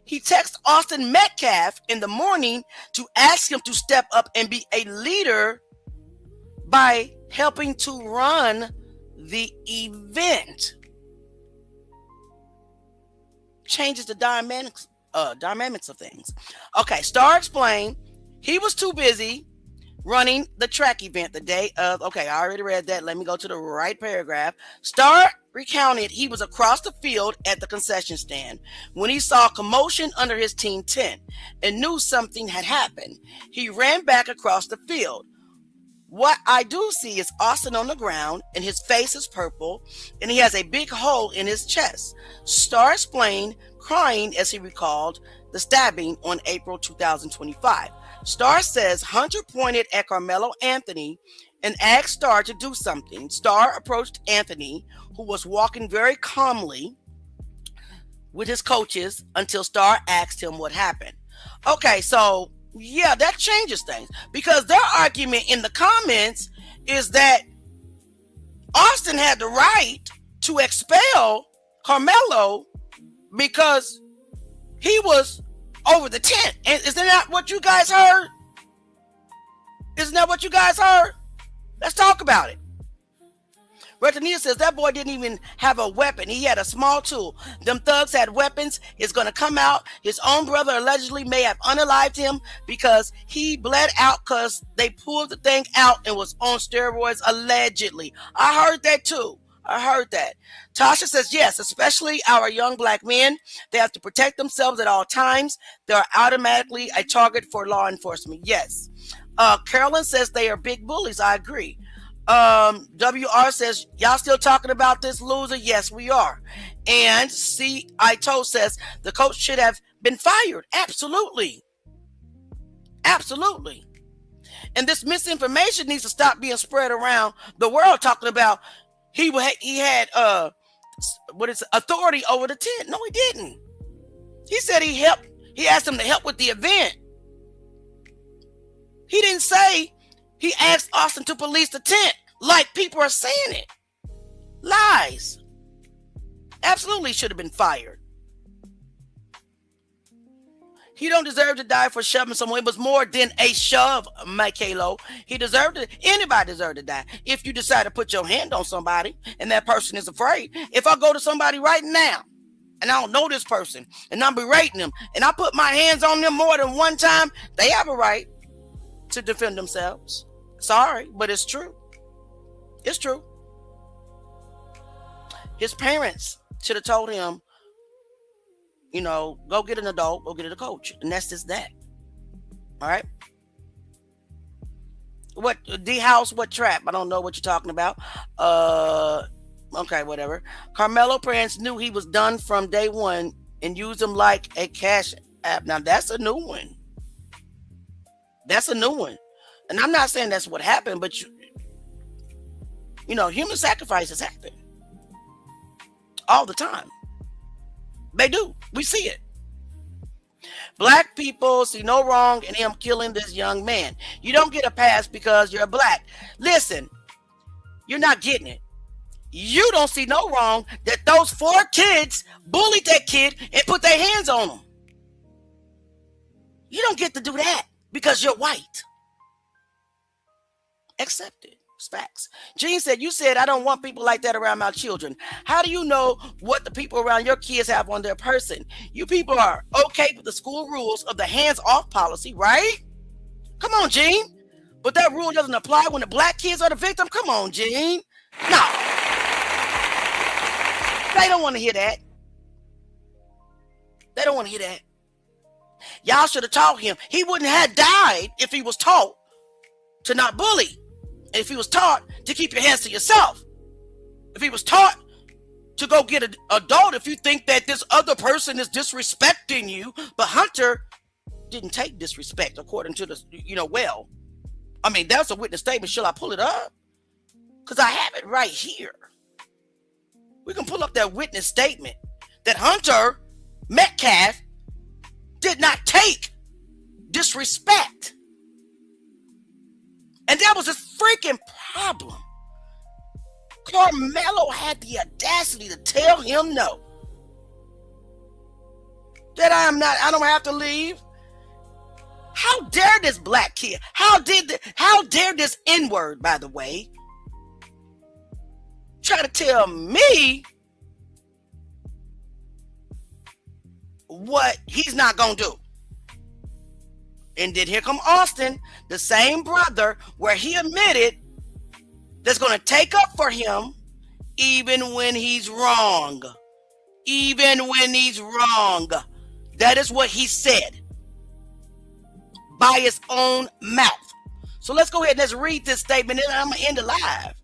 he texted Austin Metcalf in the morning to ask him to step up and be a leader by helping to run the event. Changes the dynamics of things. Okay, Starr explained he was too busy running the track event the day of. Okay, I already read that. Let me go to the right paragraph. Starr recounted he was across the field at the concession stand when he saw commotion under his team tent and knew something had happened. He ran back across the field. What I do see is Austin on the ground and his face is purple and he has a big hole in his chest. Starr explained, crying as he recalled the stabbing on April 2025. Starr says Hunter pointed at Karmelo Anthony and asked Starr to do something. Starr approached Anthony, who was walking very calmly with his coaches, until Starr asked him what happened. Okay, so yeah, that changes things, because their argument in the comments is that Austin had the right to expel Karmelo because he was over the tent. And isn't that what you guys heard? Isn't that what you guys heard? Let's talk about it. Bertanita says that boy didn't even have a weapon. He had a small tool. Them thugs had weapons. It's going to come out. His own brother allegedly may have unalived him because he bled out because they pulled the thing out and was on steroids allegedly. I heard that too. I heard that. Tasha says, yes, especially our young black men. They have to protect themselves at all times. They're automatically a target for law enforcement. Yes. Carolyn says they are big bullies. I agree. WR says, y'all still talking about this loser? Yes, we are. And Ito says the coach should have been fired. Absolutely. Absolutely. And this misinformation needs to stop being spread around the world talking about he had authority over the tent. No, he didn't. He said he asked him to help with the event. He didn't say he asked Austin to police the tent like people are saying it. Lies. Absolutely should have been fired. He don't deserve to die for shoving someone. It was more than a shove, Michaelo. He deserved it. Anybody deserved to die. If you decide to put your hand on somebody and that person is afraid. If I go to somebody right now and I don't know this person and I'm berating them and I put my hands on them more than one time, they have a right to defend themselves. Sorry, but it's true. It's true. His parents should have told him, go get an adult, go get a coach. And that's just that. All right. What D-House, what trap? I don't know what you're talking about. Okay, whatever. Karmelo parents knew he was done from day one and used him like a cash app. Now that's a new one. That's a new one. And I'm not saying that's what happened, but human sacrifices happen all the time. They do. We see it. Black people see no wrong in him killing this young man. You don't get a pass because you're black. Listen, you're not getting it. You don't see no wrong that those 4 kids bullied that kid and put their hands on him. You don't get to do that because you're white. Accept it. It's facts. Gene said, you said, I don't want people like that around my children. How do you know what the people around your kids have on their person? You people are okay with the school rules of the hands-off policy, right? Come on, Gene. But that rule doesn't apply when the black kids are the victim. Come on, Gene. No. They don't want to hear that. They don't want to hear that. Y'all should have taught him. He wouldn't have died if he was taught to not bully. If he was taught to keep your hands to yourself. If he was taught to go get an adult if you think that this other person is disrespecting you. But Hunter didn't take disrespect according to the, that's a witness statement. Shall I pull it up? Because I have it right here. We can pull up that witness statement that Hunter Metcalf did not take disrespect. And that was his freaking problem. Karmelo had the audacity to tell him no. That I don't have to leave. How dare this black kid? How dare this N-word, by the way, try to tell me what he's not gonna do? And then here come Austin, the same brother, where he admitted that's going to take up for him even when he's wrong. Even when he's wrong. That is what he said by his own mouth. So let's go ahead and let's read this statement and I'm going to end it live.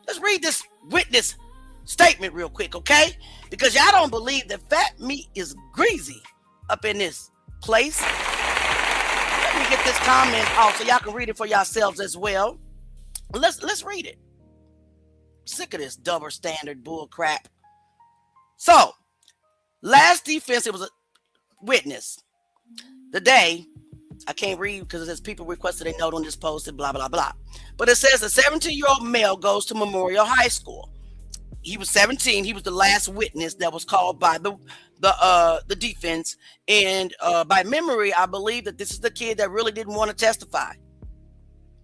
Let's read this witness statement real quick, okay? Because y'all don't believe that fat meat is greasy up in this place. Let me get this comment off so y'all can read it for yourselves as well. Let's read it. Sick of this double standard bull crap. So, last defense, it was a witness. The day, I can't read because it says people requested a note on this post and blah, blah, blah. But it says a 17-year-old male goes to Memorial High School. He was 17. He was the last witness that was called by the defense. And by memory, I believe that this is the kid that really didn't want to testify.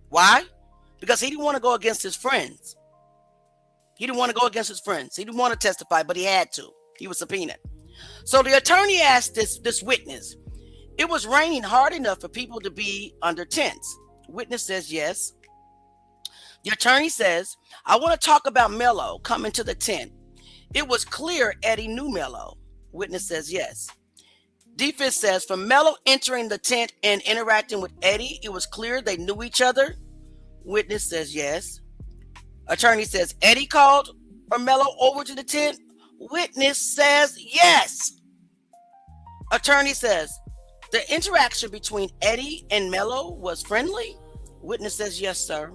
Why? Because he didn't want to go against his friends. He didn't want to go against his friends. He didn't want to testify, but he had to. He was subpoenaed. So the attorney asked this witness, it was raining hard enough for people to be under tents. Witness says yes. The attorney says, I want to talk about Melo coming to the tent. It was clear Eddie knew Melo. Witness says yes. Defense says, from Melo entering the tent and interacting with Eddie, it was clear they knew each other. Witness says yes. Attorney says, Eddie called Melo over to the tent. Witness says yes. Attorney says, the interaction between Eddie and Melo was friendly. Witness says yes, sir.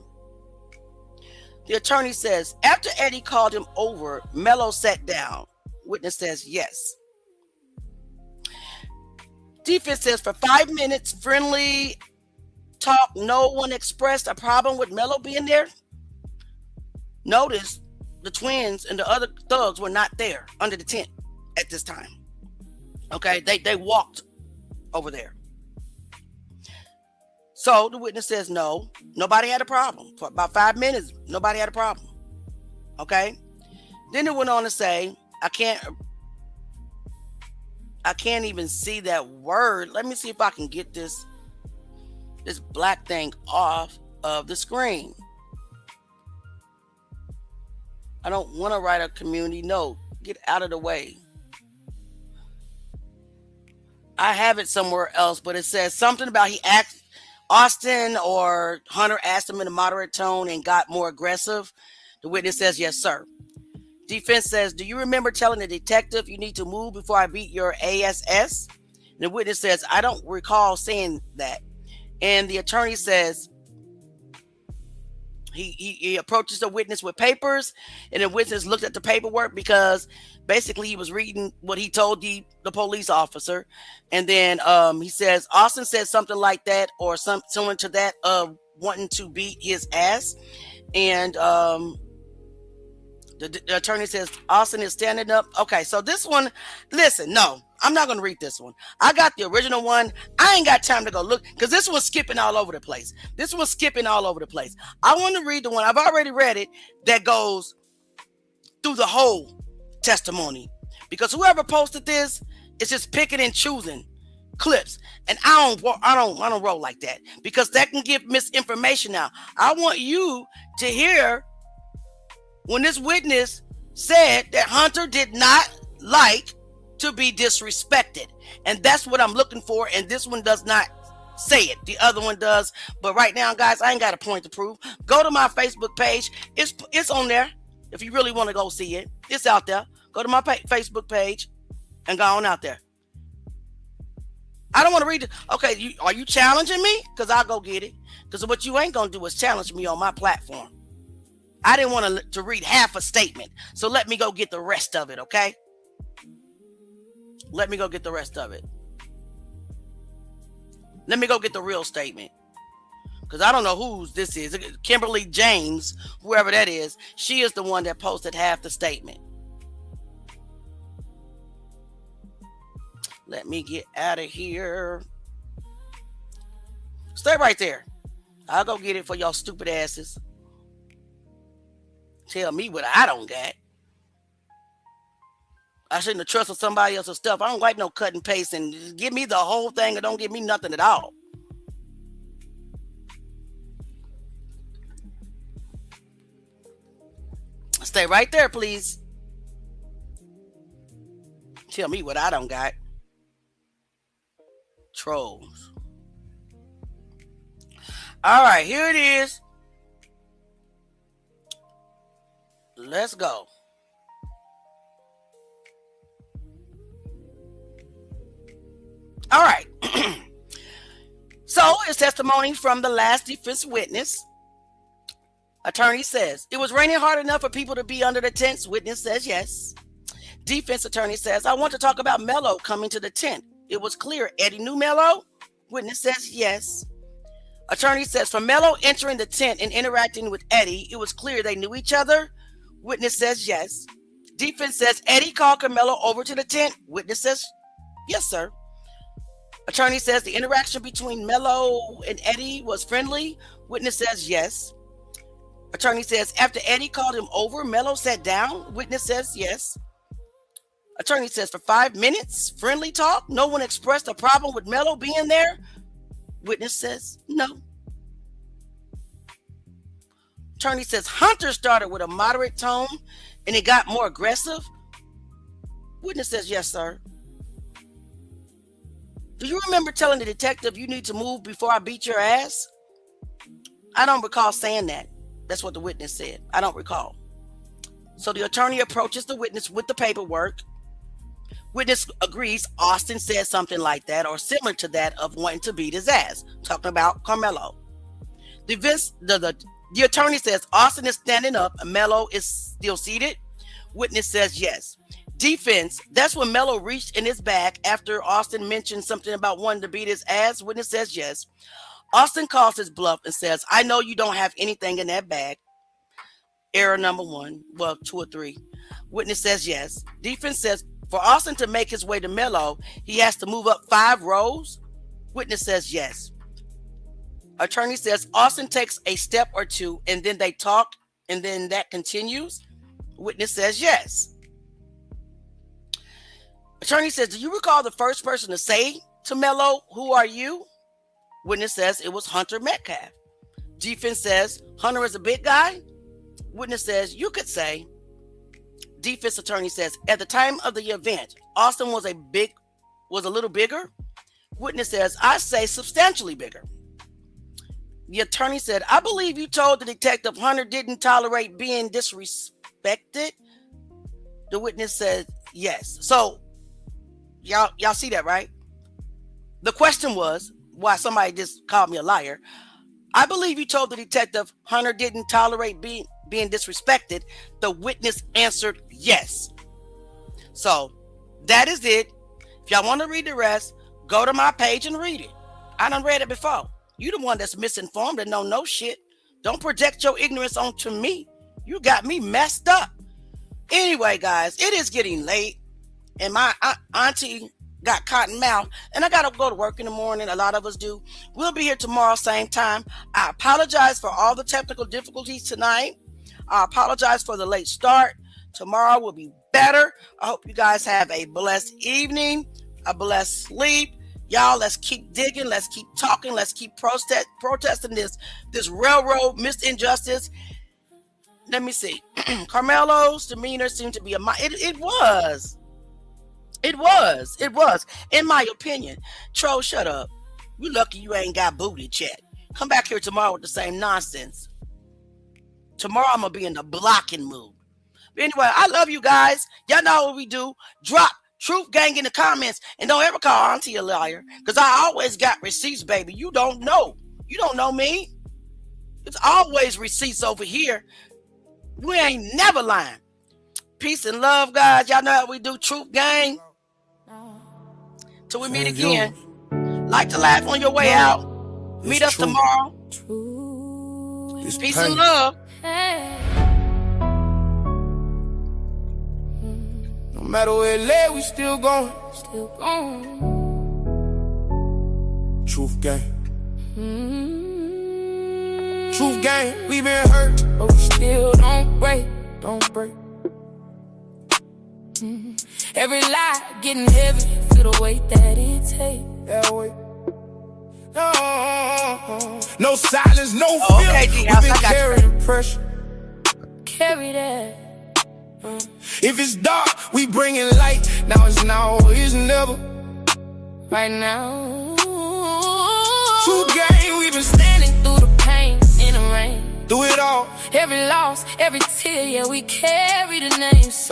The attorney says, after Eddie called him over, Melo sat down. Witness says yes. Defense says, for 5 minutes, friendly talk, no one expressed a problem with Melo being there. Notice the twins and the other thugs were not there under the tent at this time. Okay, they walked over there. So the witness says no, nobody had a problem. For about 5 minutes, nobody had a problem. Okay. Then it went on to say, I can't even see that word. Let me see if I can get this black thing off of the screen. I don't want to write a community note. Get out of the way. I have it somewhere else, but it says something about he asked Austin or Hunter asked him in a moderate tone and got more aggressive. The witness says, yes, sir. Defense says, do you remember telling the detective you need to move before I beat your ASS? And the witness says, I don't recall saying that. And the attorney says, he approaches the witness with papers, and the witness looked at the paperwork because basically he was reading what he told the police officer. And then he says, Austin said something like that or similar to that of wanting to beat his ass. And the attorney says, Austin is standing up. Okay, so this one, listen, no, I'm not going to read this one. I got the original one. I ain't got time to go look because this one's skipping all over the place. I want to read the one, I've already read it, that goes through the whole testimony. Because whoever posted this is just picking and choosing clips. And I don't roll like that because that can give misinformation out. I want you to hear when this witness said that Hunter did not like to be disrespected. And that's what I'm looking for. And this one does not say it. The other one does. But right now, guys, I ain't got a point to prove. Go to my Facebook page. It's on there. If you really want to go see it, it's out there. Go to my Facebook page and go on out there. I don't want to read it. Okay, are you challenging me? Because I'll go get it. Because what you ain't going to do is challenge me on my platform. I didn't want to read half a statement. So let me go get the rest of it, okay? Let me go get the rest of it. Let me go get the real statement. Because I don't know whose this is. Kimberly James, whoever that is, she is the one that posted half the statement. Let me get out of here. Stay right there. I'll go get it for y'all stupid asses. Tell me what I don't got. I shouldn't have trusted somebody else's stuff. I don't like no cut and paste and just give me the whole thing or don't give me nothing at all. Stay right there, please. Tell me what I don't got. Trolls. All right, here it is. Let's go. All right. So it's testimony from the last defense witness. Attorney says, it was raining hard enough for people to be under the tents. Witness says yes. Defense attorney says, I want to talk about Melo coming to the tent. It was clear Eddie knew Melo. Witness says yes. Attorney says, for Melo entering the tent and interacting with Eddie, it was clear they knew each other. Witness says yes. Defense says, Eddie called Karmelo over to the tent. Witness says, yes, sir. Attorney says the interaction between Melo and Eddie was friendly. Witness says yes. Attorney says, after Eddie called him over, Melo sat down. Witness says, yes. Attorney says, for 5 minutes, friendly talk. No one expressed a problem with Melo being there. Witness says, no. Attorney says, Hunter started with a moderate tone and it got more aggressive. Witness says, yes, sir. Do you remember telling the detective you need to move before I beat your ass? I don't recall saying that. That's what the witness said. I don't recall. So the attorney approaches the witness with the paperwork. Witness agrees Austin said something like that or similar to that of wanting to beat his ass. Talking about Karmelo. The attorney says Austin is standing up and Melo is still seated. Witness says yes. Defense, that's when Melo reached in his bag after Austin mentioned something about wanting to beat his ass. Witness says yes. Austin calls his bluff and says, I know you don't have anything in that bag. Error number 1. Well, 2 or 3. Witness says yes. Defense says for Austin to make his way to Melo, he has to move up 5 rows. Witness says yes. Attorney says Austin takes a step or 2 and then they talk and then that continues. Witness says yes. Attorney says, do you recall the first person to say to Melo, who are you? Witness says it was Hunter Metcalf. Defense says Hunter is a big guy. Witness says you could say. Defense attorney says at the time of the event, Austin was a little bigger. Witness says I say substantially bigger. The attorney said, I believe you told the detective Hunter didn't tolerate being disrespected. The witness said yes. So y'all see that, right? The question was why somebody just called me a liar. I believe you told the detective Hunter didn't tolerate being disrespected. The witness answered yes. So that is it. If y'all want to read the rest, go to my page and read it. I done read it before. You the one that's misinformed and don't know shit. Don't project your ignorance onto me. You got me messed up. Anyway, guys, it is getting late. And my auntie got cotton mouth. And I got to go to work in the morning. A lot of us do. We'll be here tomorrow, same time. I apologize for all the technical difficulties tonight. I apologize for the late start. Tomorrow will be better. I hope you guys have a blessed evening, a blessed sleep. Y'all, let's keep digging. Let's keep talking. Let's keep protesting this railroad misinjustice. Let me see. Karmelo's demeanor seemed to be it was. In my opinion. Tro, shut up. You lucky you ain't got booted yet. Come back here tomorrow with the same nonsense. Tomorrow I'm going to be in the blocking mood. But anyway, I love you guys. Y'all know what we do. Drop Truth Gang in the comments. And don't ever call auntie a liar. Because I always got receipts, baby. You don't know. You don't know me. It's always receipts over here. We ain't never lying. Peace and love, guys. Y'all know how we do. Truth Gang. Till we meet again. Like to laugh on your way out. Meet us tomorrow. Peace and love. No matter where it lay, we still going. Truth Gang. Truth Gang, we been hurt, but we still don't break. Every lie getting heavy, feel the weight that it takes. That weight. No silence, no fear. Okay, we been carrying pressure. Carry that. If it's dark, we bringing light. Now it's never. Right now. Truth Gang, we been Standing through the pain in the rain. through it all. Every loss, every tear, yeah, we carry the names.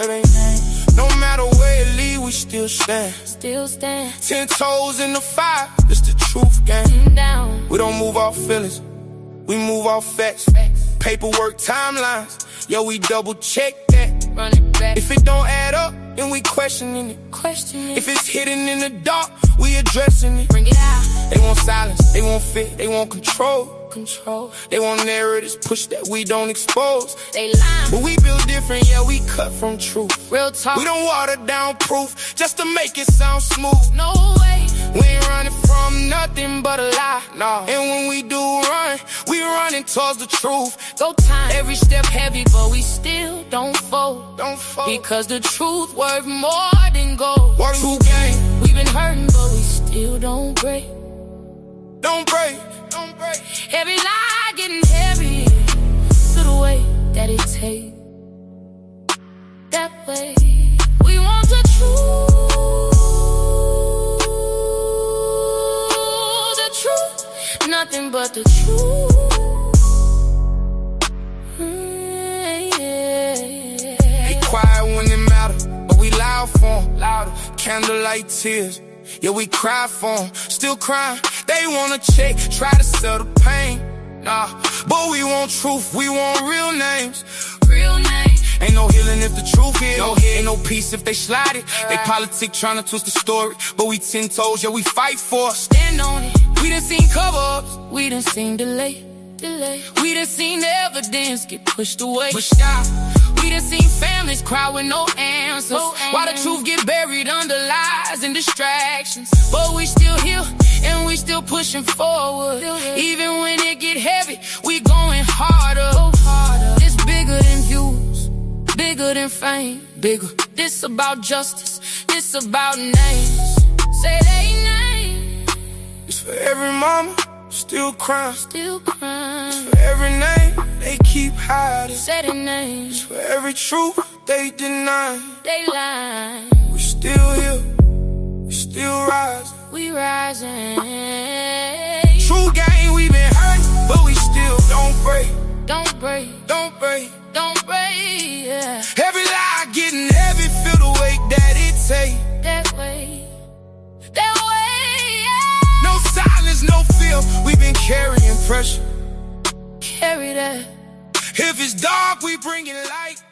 No matter where it lead, we still stand. 10 toes in the fire, it's the Truth Gang. down. We don't move off feelings, we move off facts. Paperwork, timelines, yo, we double check that. Run it back. If it don't add up, then we questioning it. If it's hidden in the dark, we addressing it. Bring it out. They want silence, they want fear, they want control. control. They want narratives push that we don't expose. They lie, but we build different, yeah, we cut from truth. Real talk, we don't water down proof just to make it sound smooth. No way, we ain't running from nothing but a lie. No. And when we do run, we running towards the truth. Go time, every step heavy, but we still don't fold. Don't fold, because the truth worth more than gold. True game, we been hurting, but we still don't break. Don't break, don't break. Every lie getting heavy to the way that it takes. That way, we want the truth, nothing but the truth. They quiet when it matter, but we loud for 'em. Louder, candlelight tears. Yeah, we cry for 'em, still crying. They wanna check, try to sell the pain. Nah, but we want truth, we want real names. Real names. Ain't no healing if the truth is. No head, ain't no peace if they slide it. They politic trying to twist the story, but we 10 toes, yeah, we fight for it. Stand on it. We done seen cover-ups, we done seen delay. We done seen evidence get pushed away, pushed out. We done seen families cry with no answers, while the truth get buried under lies and distractions. But we still here, and we still pushing forward. Even when it get heavy, we going harder. It's bigger than views, bigger than fame, bigger. This about justice, this about names. Say they name. It's for every mama still crying, still crying. It's for every name they keep hiding. Say their names. It's for every truth they deny. They lie. We still here, we still rising. We rising. True game, we been hurt, but we still don't break. Don't break, don't break, don't break. Yeah. Every lie getting heavy, feel the weight that it take. That way, that way. Yeah. No silence, no fear. We been carrying pressure. Carry that. If it's dark, we bring it light.